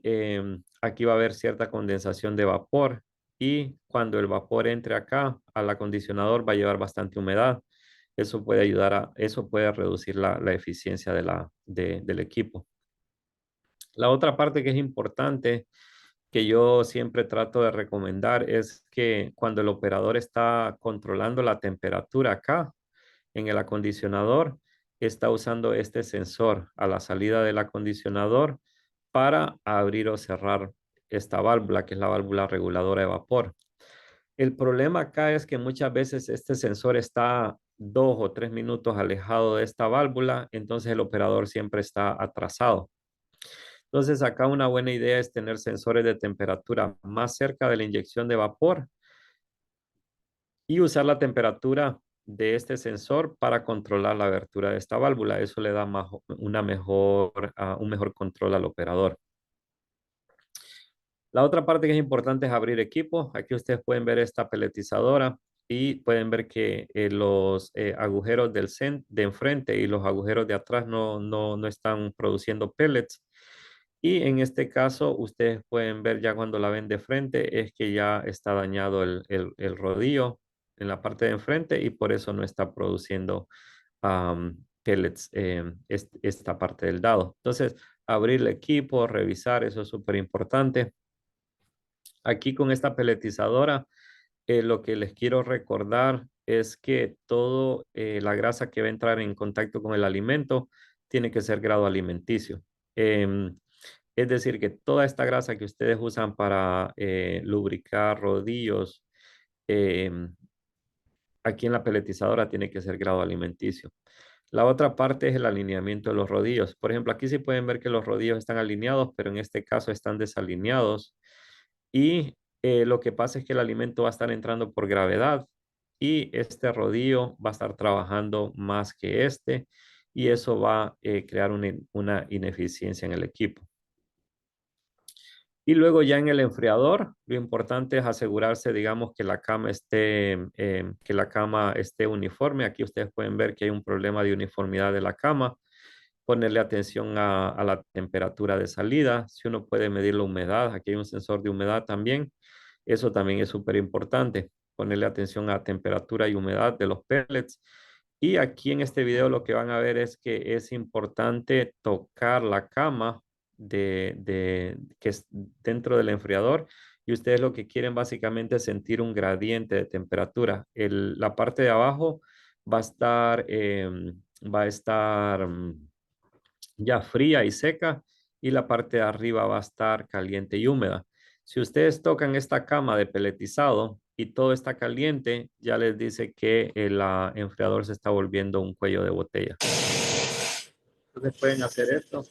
aquí va a haber cierta condensación de vapor y cuando el vapor entre acá al acondicionador va a llevar bastante humedad. Eso puede reducir la eficiencia del equipo. La otra parte que es importante que yo siempre trato de recomendar es que cuando el operador está controlando la temperatura acá en el acondicionador, está usando este sensor a la salida del acondicionador para abrir o cerrar esta válvula, que es la válvula reguladora de vapor. El problema acá es que muchas veces este sensor está 2 o 3 minutos alejado de esta válvula, entonces el operador siempre está atrasado. Entonces, acá una buena idea es tener sensores de temperatura más cerca de la inyección de vapor y usar la temperatura de este sensor para controlar la abertura de esta válvula. Eso le da un mejor control al operador. La otra parte que es importante es abrir equipo. Aquí ustedes pueden ver esta peletizadora y pueden ver que los agujeros de enfrente y los agujeros de atrás no están produciendo pellets. Y en este caso, ustedes pueden ver ya cuando la ven de frente, es que ya está dañado el rodillo en la parte de enfrente y por eso no está produciendo pellets esta parte del dado. Entonces, abrir el equipo, revisar, eso es súper importante. Aquí con esta peletizadora, lo que les quiero recordar es que todo la grasa que va a entrar en contacto con el alimento tiene que ser grado alimenticio. Em, es decir, que toda esta grasa que ustedes usan para lubricar rodillos, em, aquí en la peletizadora tiene que ser grado alimenticio. La otra parte es el alineamiento de los rodillos. Por ejemplo, aquí sí pueden ver que los rodillos están alineados, pero en este caso están desalineados. Y lo que pasa es que el alimento va a estar entrando por gravedad y este rodillo va a estar trabajando más que este y eso va a crear una ineficiencia en el equipo. Y luego ya en el enfriador, lo importante es asegurarse, digamos, que la cama esté uniforme. Aquí ustedes pueden ver que hay un problema de uniformidad de la cama. Ponerle atención a la temperatura de salida. Si uno puede medir la humedad, aquí hay un sensor de humedad también. Eso también es súper importante. Ponerle atención a temperatura y humedad de los pellets. Y aquí en este video lo que van a ver es que es importante tocar la cama que es dentro del enfriador y ustedes lo que quieren básicamente es sentir un gradiente de temperatura. La parte de abajo va a estar, ya fría y seca y la parte de arriba va a estar caliente y húmeda. Si ustedes tocan esta cama de peletizado y todo está caliente, ya les dice que el enfriador se está volviendo un cuello de botella. Entonces pueden hacer esto.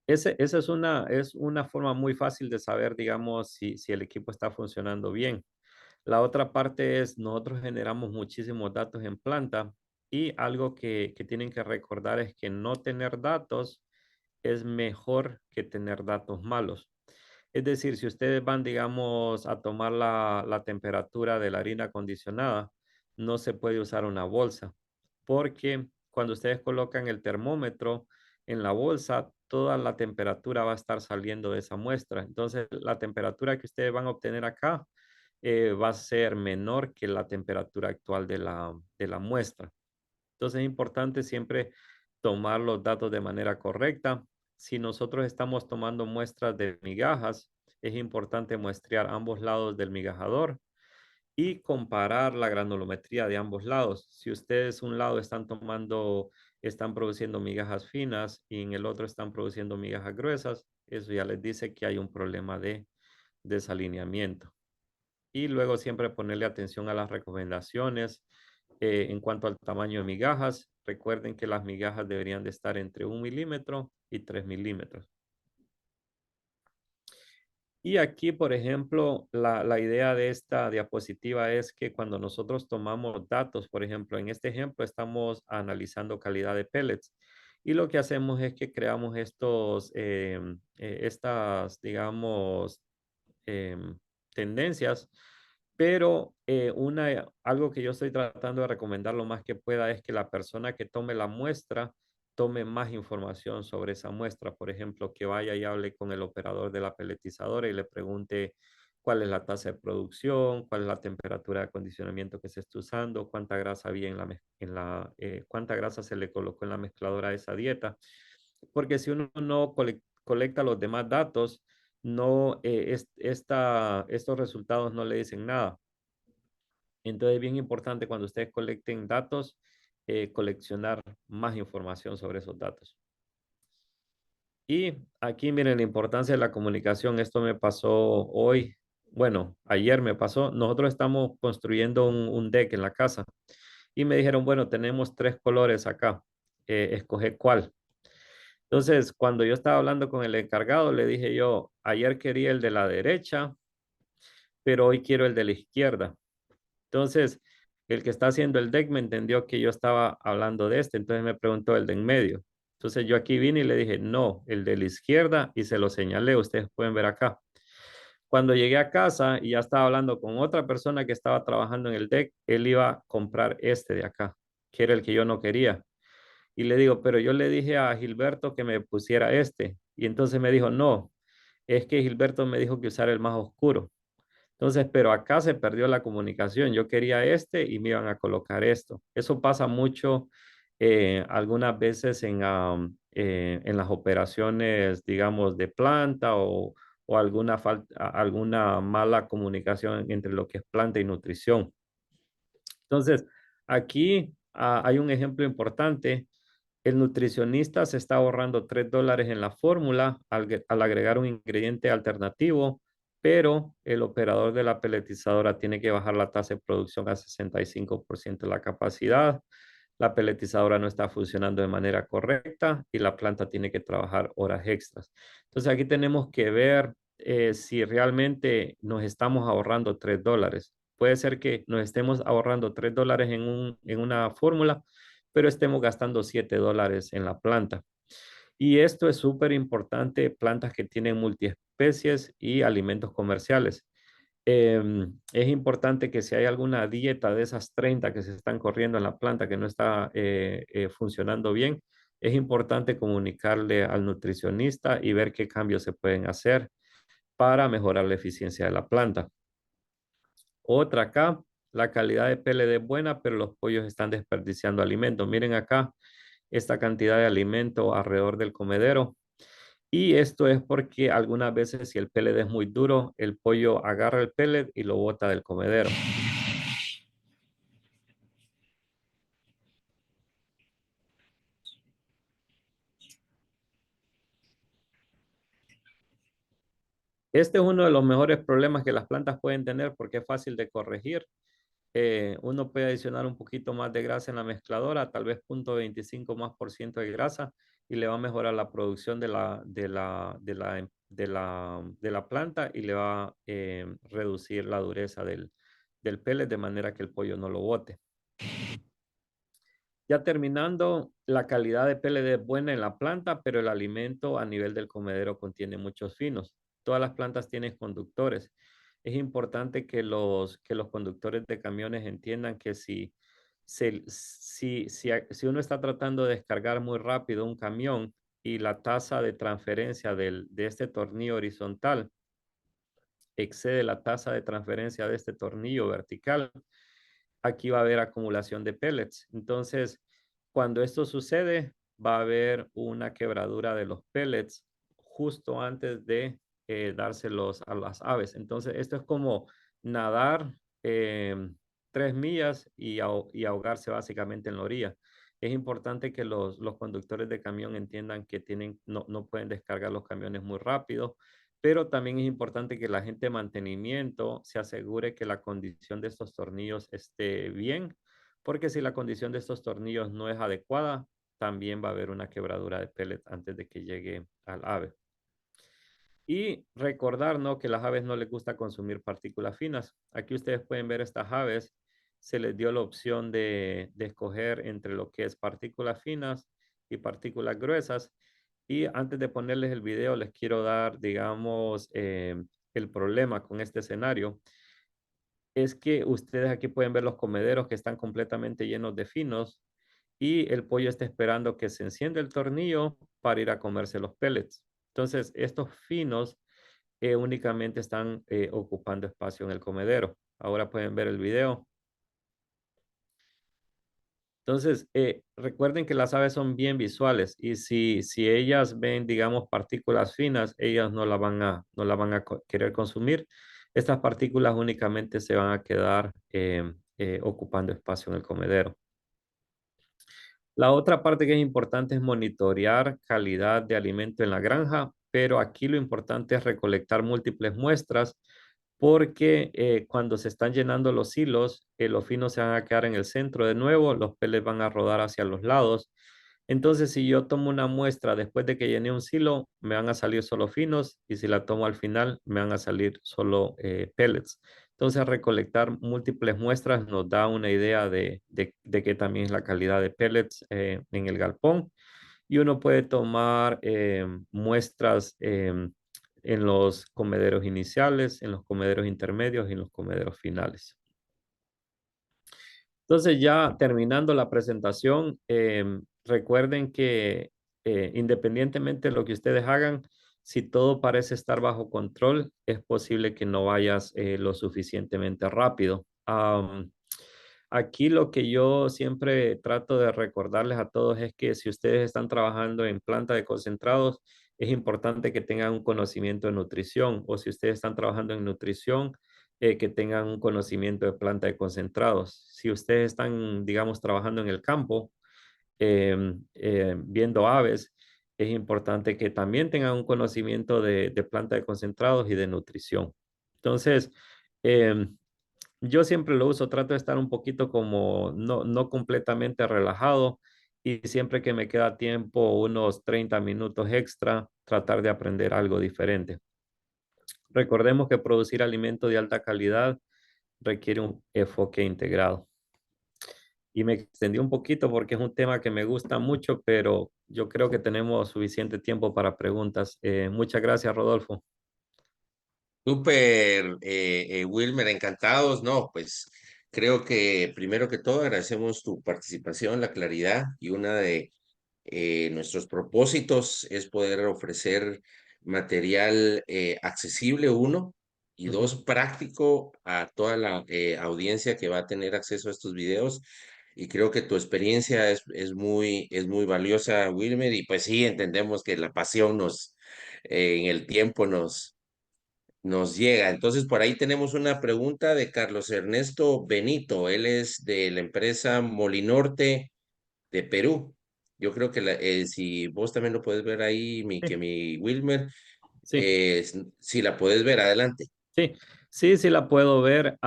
Esa es una forma muy fácil de saber, digamos, si el equipo está funcionando bien. La otra parte es, nosotros generamos muchísimos datos en planta y algo que tienen que recordar es que no tener datos es mejor que tener datos malos. Es decir, si ustedes van, digamos, a tomar la temperatura de la harina acondicionada, no se puede usar una bolsa, porque cuando ustedes colocan el termómetro en la bolsa, toda la temperatura va a estar saliendo de esa muestra. Entonces, la temperatura que ustedes van a obtener acá va a ser menor que la temperatura actual de la muestra. Entonces, es importante siempre tomar los datos de manera correcta. Si nosotros estamos tomando muestras de migajas, es importante muestrear ambos lados del migajador y comparar la granulometría de ambos lados. Si ustedes un lado están produciendo migajas finas y en el otro están produciendo migajas gruesas, eso ya les dice que hay un problema de desalineamiento. Y luego siempre ponerle atención a las recomendaciones en cuanto al tamaño de migajas. Recuerden que las migajas deberían de estar entre 1 milímetro y 3 milímetros. Y aquí, por ejemplo, la idea de esta diapositiva es que cuando nosotros tomamos datos, por ejemplo, en este ejemplo estamos analizando calidad de pellets y lo que hacemos es que creamos estas, digamos, tendencias, pero algo que yo estoy tratando de recomendar lo más que pueda es que la persona que tome la muestra tome más información sobre esa muestra. Por ejemplo, que vaya y hable con el operador de la peletizadora y le pregunte cuál es la tasa de producción, cuál es la temperatura de acondicionamiento que se está usando, cuánta grasa había cuánta grasa se le colocó en la mezcladora de esa dieta. Porque si uno no colecta los demás datos, no, estos resultados no le dicen nada. Entonces es bien importante cuando ustedes colecten datos, coleccionar más información sobre esos datos. Y aquí miren la importancia de la comunicación. Esto me pasó hoy bueno, ayer me pasó, nosotros estamos construyendo un deck en la casa y me dijeron, bueno, tenemos 3 colores acá, escoge cuál. Entonces, cuando yo estaba hablando con el encargado, le dije yo, ayer quería el de la derecha, pero hoy quiero el de la izquierda. Entonces, el que está haciendo el deck me entendió que yo estaba hablando de este, entonces me preguntó el de en medio. Entonces yo aquí vine y le dije, no, el de la izquierda y se lo señalé, ustedes pueden ver acá. Cuando llegué a casa y ya estaba hablando con otra persona que estaba trabajando en el deck, él iba a comprar este de acá, que era el que yo no quería. Y le digo, pero yo le dije a Gilberto que me pusiera este. Y entonces me dijo, no, es que Gilberto me dijo que usara el más oscuro. Entonces, pero acá se perdió la comunicación. Yo quería este y me iban a colocar esto. Eso pasa mucho algunas veces en las operaciones, digamos, de planta o alguna alguna mala comunicación entre lo que es planta y nutrición. Entonces, aquí hay un ejemplo importante. El nutricionista se está ahorrando $3 en la fórmula al agregar un ingrediente alternativo, pero el operador de la peletizadora tiene que bajar la tasa de producción a 65% de la capacidad. La peletizadora no está funcionando de manera correcta y la planta tiene que trabajar horas extras. Entonces aquí tenemos que ver si realmente nos estamos ahorrando $3. Puede ser que nos estemos ahorrando $3 en una fórmula, pero estemos gastando $7 en la planta. Y esto es súper importante, plantas que tienen multiespecies y alimentos comerciales. Es importante que si hay alguna dieta de esas 30 que se están corriendo en la planta que no está funcionando bien, es importante comunicarle al nutricionista y ver qué cambios se pueden hacer para mejorar la eficiencia de la planta. Otra acá, la calidad de pellet es buena, pero los pollos están desperdiciando alimento. Miren acá esta cantidad de alimento alrededor del comedero. Y esto es porque algunas veces si el pellet es muy duro, el pollo agarra el pellet y lo bota del comedero. Este es uno de los mejores problemas que las plantas pueden tener porque es fácil de corregir. Uno puede adicionar un poquito más de grasa en la mezcladora, tal vez 0.25 más por ciento de grasa y le va a mejorar la producción de la planta y le va a reducir la dureza del pellet de manera que el pollo no lo bote. Ya terminando, la calidad de pellet es buena en la planta, pero el alimento a nivel del comedero contiene muchos finos. Todas las plantas tienen conductores. Es importante que los conductores de camiones entiendan que si uno está tratando de descargar muy rápido un camión y la tasa de transferencia de este tornillo horizontal excede la tasa de transferencia de este tornillo vertical, aquí va a haber acumulación de pellets. Entonces, cuando esto sucede, va a haber una quebradura de los pellets justo antes de dárselos a las aves. Entonces, esto es como nadar 3 millas y ahogarse básicamente en la orilla. Es importante que los conductores de camión entiendan que no pueden descargar los camiones muy rápido, pero también es importante que la gente de mantenimiento se asegure que la condición de estos tornillos esté bien, porque si la condición de estos tornillos no es adecuada, también va a haber una quebradura de pellet antes de que llegue al ave. Y recordar, ¿no?, que las aves no les gusta consumir partículas finas. Aquí ustedes pueden ver estas aves, se les dio la opción de escoger entre lo que es partículas finas y partículas gruesas. Y antes de ponerles el video, les quiero dar, digamos, el problema con este escenario. Es que ustedes aquí pueden ver los comederos que están completamente llenos de finos y el pollo está esperando que se encienda el tornillo para ir a comerse los pellets. Entonces, estos finos únicamente están ocupando espacio en el comedero. Ahora pueden ver el video. Entonces, recuerden que las aves son bien visuales y si ellas ven, digamos, partículas finas, ellas no la van a querer consumir. Estas partículas únicamente se van a quedar ocupando espacio en el comedero. La otra parte que es importante es monitorear calidad de alimento en la granja, pero aquí lo importante es recolectar múltiples muestras porque cuando se están llenando los hilos, los finos se van a quedar en el centro de nuevo, los pellets van a rodar hacia los lados. Entonces, si yo tomo una muestra después de que llené un silo, me van a salir solo finos, y si la tomo al final, me van a salir solo pellets. Entonces, recolectar múltiples muestras nos da una idea de qué también es la calidad de pellets en el galpón. Y uno puede tomar muestras en los comederos iniciales, en los comederos intermedios y en los comederos finales. Entonces, ya terminando la presentación, recuerden que independientemente de lo que ustedes hagan, si todo parece estar bajo control, es posible que no vayas lo suficientemente rápido. Aquí lo que yo siempre trato de recordarles a todos es que si ustedes están trabajando en planta de concentrados, es importante que tengan un conocimiento de nutrición, o si ustedes están trabajando en nutrición, que tengan un conocimiento de planta de concentrados. Si ustedes están, digamos, trabajando en el campo, viendo aves, es importante que también tengan un conocimiento de planta de concentrados y de nutrición. Entonces, yo siempre lo uso, trato de estar un poquito como no completamente relajado, y siempre que me queda tiempo, unos 30 minutos extra, tratar de aprender algo diferente. Recordemos que producir alimento de alta calidad requiere un enfoque integrado. Y me extendí un poquito porque es un tema que me gusta mucho, pero yo creo que tenemos suficiente tiempo para preguntas. Muchas gracias, Rodolfo. Súper, Wilmer, encantados. No, pues creo que primero que todo agradecemos tu participación, la claridad, y una de nuestros propósitos es poder ofrecer material accesible, uno, y dos, Ujú. práctico a toda la audiencia que va a tener acceso a estos videos. Y creo que tu experiencia es muy valiosa, Wilmer, y pues sí, entendemos que la pasión en el tiempo nos llega. Entonces, por ahí tenemos una pregunta de Carlos Ernesto Benito. Él es de la empresa Molinorte de Perú. Yo creo que si vos también lo puedes ver ahí, Sí, mi Wilmer, sí, si la puedes ver, adelante. sí, sí, sí la puedo ver.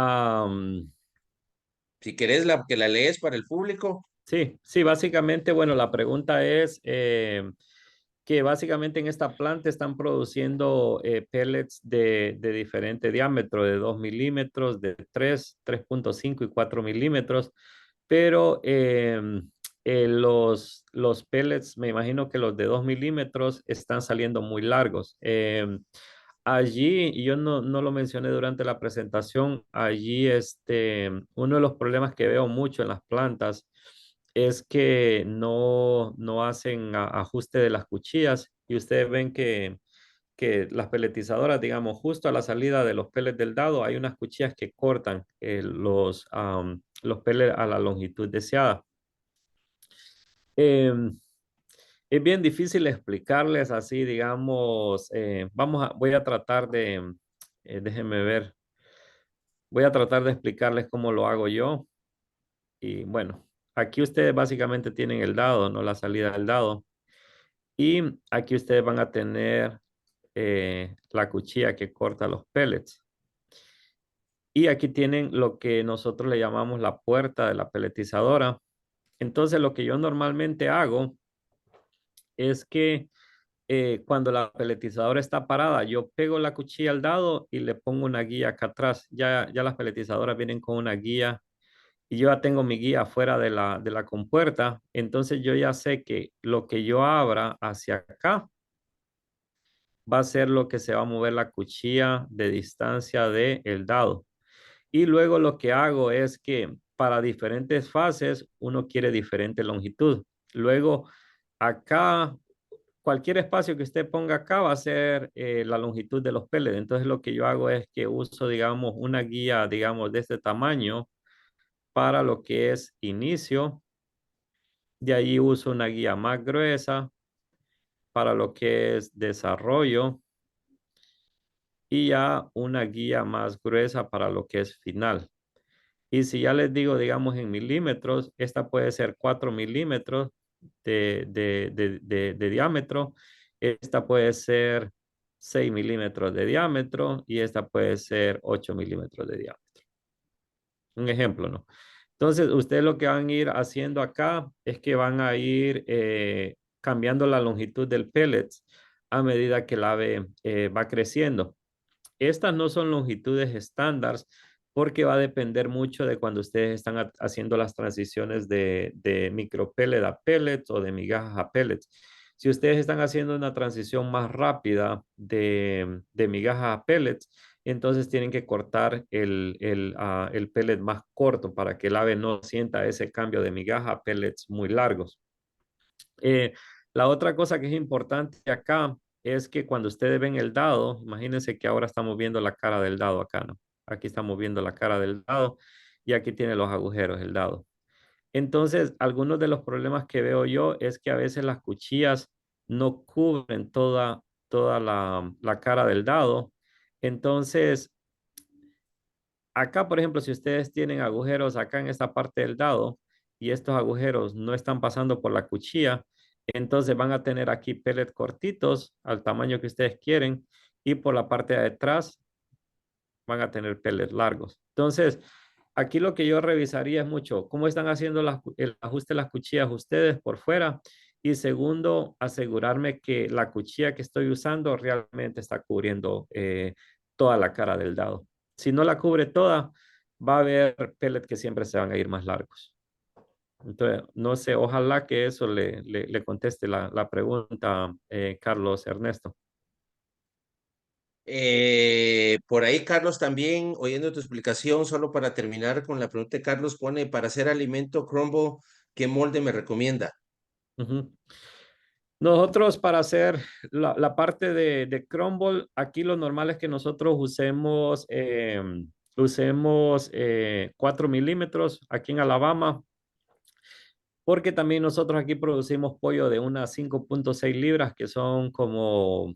Si querés que la lees para el público. Sí, sí, básicamente, bueno, la pregunta es que básicamente en esta planta están produciendo pellets de diferente diámetro, de 2 milímetros, de 3.5 y 4 milímetros, pero los pellets, me imagino que los de 2 milímetros están saliendo muy largos. Allí, y yo no lo mencioné durante la presentación, allí uno de los problemas que veo mucho en las plantas es que no hacen ajuste de las cuchillas, y ustedes ven que las peletizadoras, digamos, justo a la salida de los pellets del dado, hay unas cuchillas que cortan los pellets a la longitud deseada. Em, es bien difícil explicarles así, digamos, voy a tratar déjenme ver, voy a tratar de explicarles cómo lo hago yo. Y bueno, aquí ustedes básicamente tienen el dado, no la salida del dado. Y aquí ustedes van a tener la cuchilla que corta los pellets. Y aquí tienen lo que nosotros le llamamos la puerta de la pelletizadora. Entonces, lo que yo normalmente hago es que cuando la peletizadora está parada, yo pego la cuchilla al dado y le pongo una guía acá atrás. Ya las peletizadoras vienen con una guía, y yo ya tengo mi guía fuera de la compuerta. Entonces yo ya sé que lo que yo abra hacia acá va a ser lo que se va a mover la cuchilla de distancia del dado. Y luego lo que hago es que para diferentes fases uno quiere diferente longitud. Luego acá, cualquier espacio que usted ponga acá va a ser la longitud de los pellets. Entonces lo que yo hago es que uso, digamos, una guía, digamos, de este tamaño para lo que es inicio. De ahí uso una guía más gruesa para lo que es desarrollo, y ya una guía más gruesa para lo que es final. Y si ya les digo, digamos, en milímetros, esta puede ser 4 milímetros de diámetro. Esta puede ser 6 milímetros de diámetro y esta puede ser 8 milímetros de diámetro. Un ejemplo, ¿no? Entonces, ustedes lo que van a ir haciendo acá es que van a ir cambiando la longitud del pellet a medida que el ave va creciendo. Estas no son longitudes estándar porque va a depender mucho de cuando ustedes están haciendo las transiciones de micropellet a pellets o de migajas a pellets. Si ustedes están haciendo una transición más rápida de migajas a pellets, entonces tienen que cortar el pellet más corto para que el ave no sienta ese cambio de migaja a pellets muy largos. Eh, la otra cosa que es importante acá es que cuando ustedes ven el dado, imagínense que ahora estamos viendo la cara del dado acá, ¿no? Aquí estamos viendo la cara del dado y aquí tiene los agujeros el dado. Entonces, algunos de los problemas que veo yo es que a veces las cuchillas no cubren toda la cara del dado. Entonces, acá, por ejemplo, si ustedes tienen agujeros acá en esta parte del dado y estos agujeros no están pasando por la cuchilla, entonces van a tener aquí pellets cortitos al tamaño que ustedes quieren y por la parte de atrás van a tener pellets largos. Entonces, aquí lo que yo revisaría es mucho cómo están haciendo el ajuste de las cuchillas ustedes por fuera y segundo, asegurarme que la cuchilla que estoy usando realmente está cubriendo toda la cara del dado. Si no la cubre toda, va a haber pellets que siempre se van a ir más largos. Entonces, no sé, ojalá que eso le conteste la pregunta, Carlos Ernesto. Por ahí, Carlos, también, oyendo tu explicación, solo para terminar con la pregunta de Carlos, pone, para hacer alimento crumble, ¿qué molde me recomienda? Ujú. Nosotros para hacer la parte de crumble, aquí lo normal es que nosotros usemos 4 milímetros aquí en Alabama, porque también nosotros aquí producimos pollo de unas 5.6 libras, que son como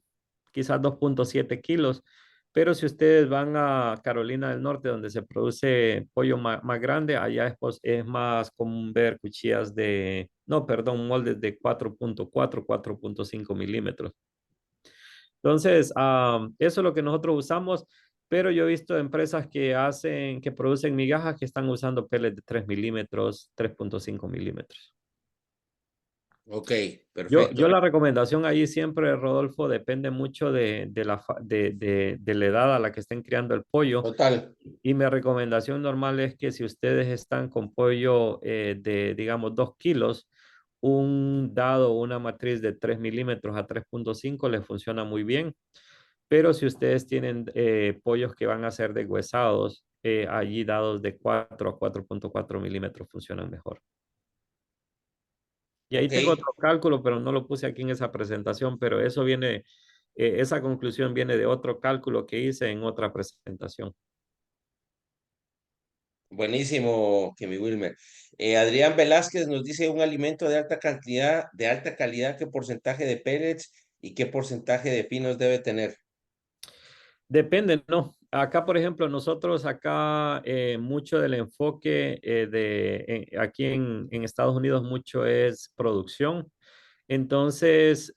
quizás 2.7 kilos. Pero si ustedes van a Carolina del Norte, donde se produce pollo más grande, allá es más común ver cuchillas no, perdón, moldes de 4.4, 4.5 milímetros. Entonces, eso es lo que nosotros usamos, pero yo he visto empresas que producen migajas que están usando pellets de 3 milímetros, 3.5 milímetros. Ok, Yo perfecto. la recomendación ahí siempre, Rodolfo, depende mucho de la edad a la que estén criando el pollo. Total. Y mi recomendación normal es que si ustedes están con pollo de, digamos, 2 kilos, un dado o una matriz de 3 milímetros a 3.5 les funciona muy bien. Pero si ustedes tienen pollos que van a ser deshuesados, allí dados de 4 a 4.4 milímetros funcionan mejor. Y ahí Ok, tengo otro cálculo, pero no lo puse aquí en esa presentación, pero eso viene, esa conclusión viene de otro cálculo que hice en otra presentación. buenísimo, Kemi Wilmer. Adrián Velázquez nos dice un alimento de alta calidad, ¿qué porcentaje de pellets y qué porcentaje de pinos debe tener? Depende, ¿no? Acá, por ejemplo, nosotros acá mucho del enfoque aquí en Estados Unidos mucho es producción. Entonces,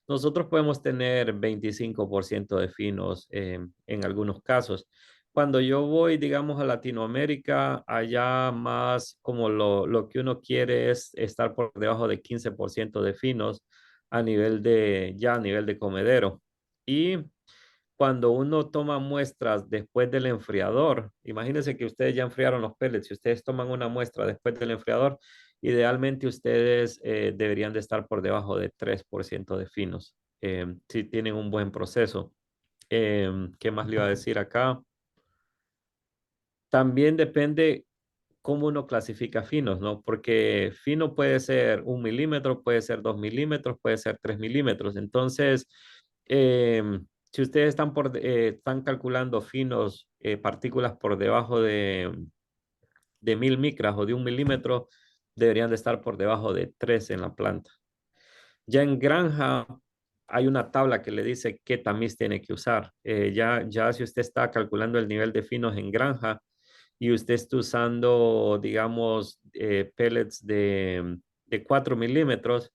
nosotros podemos tener 25% de finos en algunos casos. Cuando yo voy, digamos, a Latinoamérica, allá más como lo que uno quiere es estar por debajo de 15% de finos ya a nivel de comedero. Y cuando uno toma muestras después del enfriador, imagínense que ustedes ya enfriaron los pellets, si ustedes toman una muestra después del enfriador, idealmente ustedes deberían de estar por debajo de 3% de finos, si tienen un buen proceso. ¿Qué más le iba a decir acá? También depende cómo uno clasifica finos, ¿no? Porque fino puede ser 1 milímetro, puede ser 2 milímetros, puede ser 3 milímetros. Entonces, si ustedes están calculando finos, partículas por debajo de 1000 micras o de 1 milímetro, deberían de estar por debajo de 3 en la planta. Ya en granja hay una tabla que le dice qué tamiz tiene que usar. Ya si usted está calculando el nivel de finos en granja y usted está usando, digamos, pellets de 4 milímetros,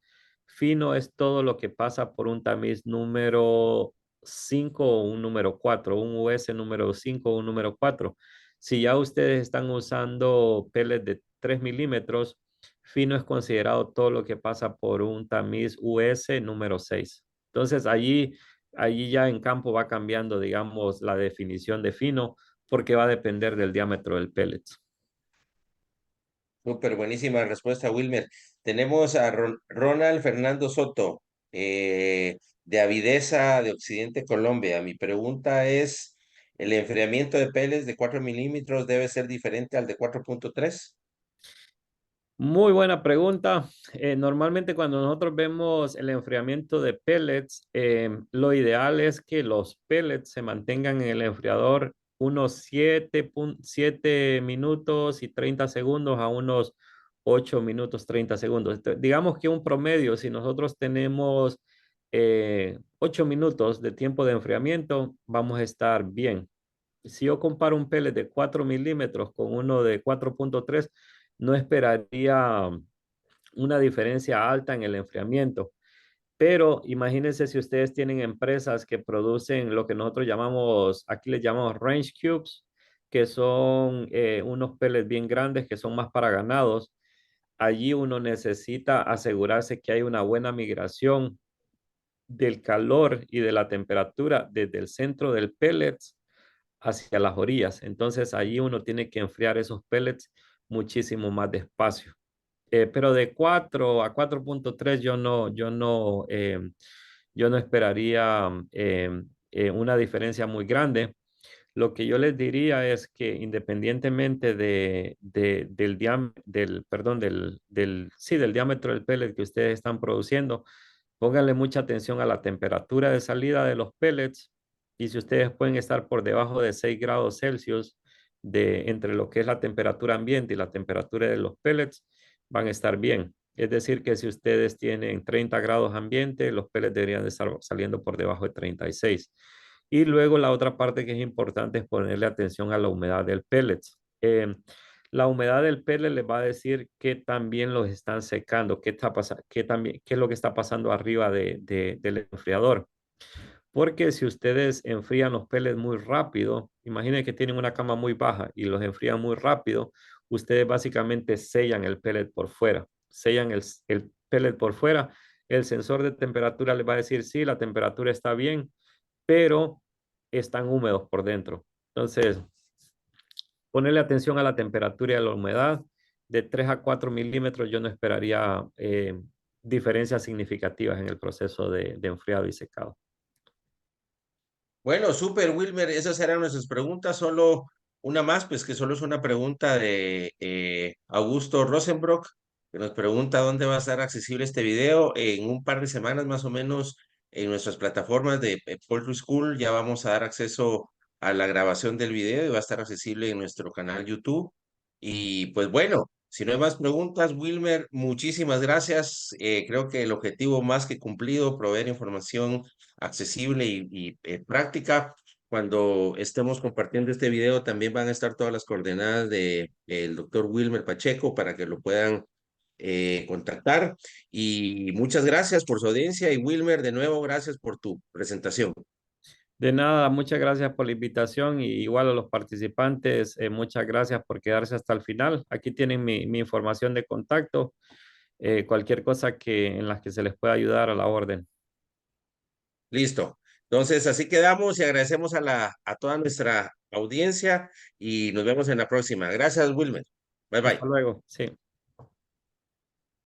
fino es todo lo que pasa por un tamiz número 5 o un número 4, un US número 5 o un número 4. Si ya ustedes están usando pellets de 3 milímetros, fino es considerado todo lo que pasa por un tamiz US número 6. Entonces, allí ya en campo va cambiando, digamos, la definición de fino porque va a depender del diámetro del pellet. Súper buenísima respuesta, Wilmer. Tenemos a Ronald Fernando Soto, de Avidesa, de Occidente, Colombia. Mi pregunta es, ¿el enfriamiento de pellets de 4 milímetros debe ser diferente al de 4.3? Muy buena pregunta. Normalmente cuando nosotros vemos el enfriamiento de pellets, lo ideal es que los pellets se mantengan en el enfriador unos 7 minutos y 30 segundos a unos 8 minutos 30 segundos. Digamos que un promedio, si nosotros tenemos 8 minutos de tiempo de enfriamiento, vamos a estar bien. Si yo comparo un pellet de 4 milímetros con uno de 4.3, no esperaría una diferencia alta en el enfriamiento. Pero imagínense si ustedes tienen empresas que producen lo que nosotros llamamos, aquí les llamamos range cubes, que son unos pellets bien grandes que son más para ganados. Allí uno necesita asegurarse que hay una buena migración del calor y de la temperatura desde el centro del pellet hacia las orillas. Entonces allí uno tiene que enfriar esos pellets muchísimo más despacio. Pero de 4 a 4.3 yo no esperaría una diferencia muy grande. Lo que yo les diría es que independientemente del diámetro del pellet que ustedes están produciendo, pónganle mucha atención a la temperatura de salida de los pellets y si ustedes pueden estar por debajo de 6 grados Celsius entre lo que es la temperatura ambiente y la temperatura de los pellets, van a estar bien. Es decir, que si ustedes tienen 30 grados ambiente, los pellets deberían de estar saliendo por debajo de 36. Y luego la otra parte que es importante es ponerle atención a la humedad del pellet. La humedad del pellet les va a decir qué también los están secando, qué está pasando, qué es lo que está pasando arriba del enfriador. Porque si ustedes enfrían los pellets muy rápido, imaginen que tienen una cama muy baja y los enfrían muy rápido, ustedes básicamente sellan el pellet por fuera, sellan el pellet por fuera. El sensor de temperatura les va a decir, sí, la temperatura está bien, pero están húmedos por dentro. Entonces, ponerle atención a la temperatura y a la humedad. De 3 a 4 milímetros yo no esperaría diferencias significativas en el proceso de enfriado y secado. Bueno, súper, Wilmer. Esas eran nuestras preguntas. Solo una más, pues que solo es una pregunta de Augusto Rosenbrock, que nos pregunta dónde va a estar accesible este video. En un par de semanas más o menos en nuestras plataformas de Poultry School ya vamos a dar acceso a la grabación del video y va a estar accesible en nuestro canal YouTube. Y pues bueno, si no hay más preguntas, Wilmer, muchísimas gracias. Creo que el objetivo más que cumplido, proveer información accesible y práctica. Cuando estemos compartiendo este video, también van a estar todas las coordenadas de el doctor Wilmer Pacheco para que lo puedan contactar. Y muchas gracias por su audiencia. Y Wilmer, de nuevo, gracias por tu presentación. De nada, muchas gracias por la invitación y igual a los participantes, muchas gracias por quedarse hasta el final. Aquí tienen mi información de contacto, cualquier cosa en las que se les pueda ayudar a la orden. Listo. Entonces, así quedamos y agradecemos a toda nuestra audiencia y nos vemos en la próxima. Gracias, Wilmer. Bye Hasta bye. luego, sí.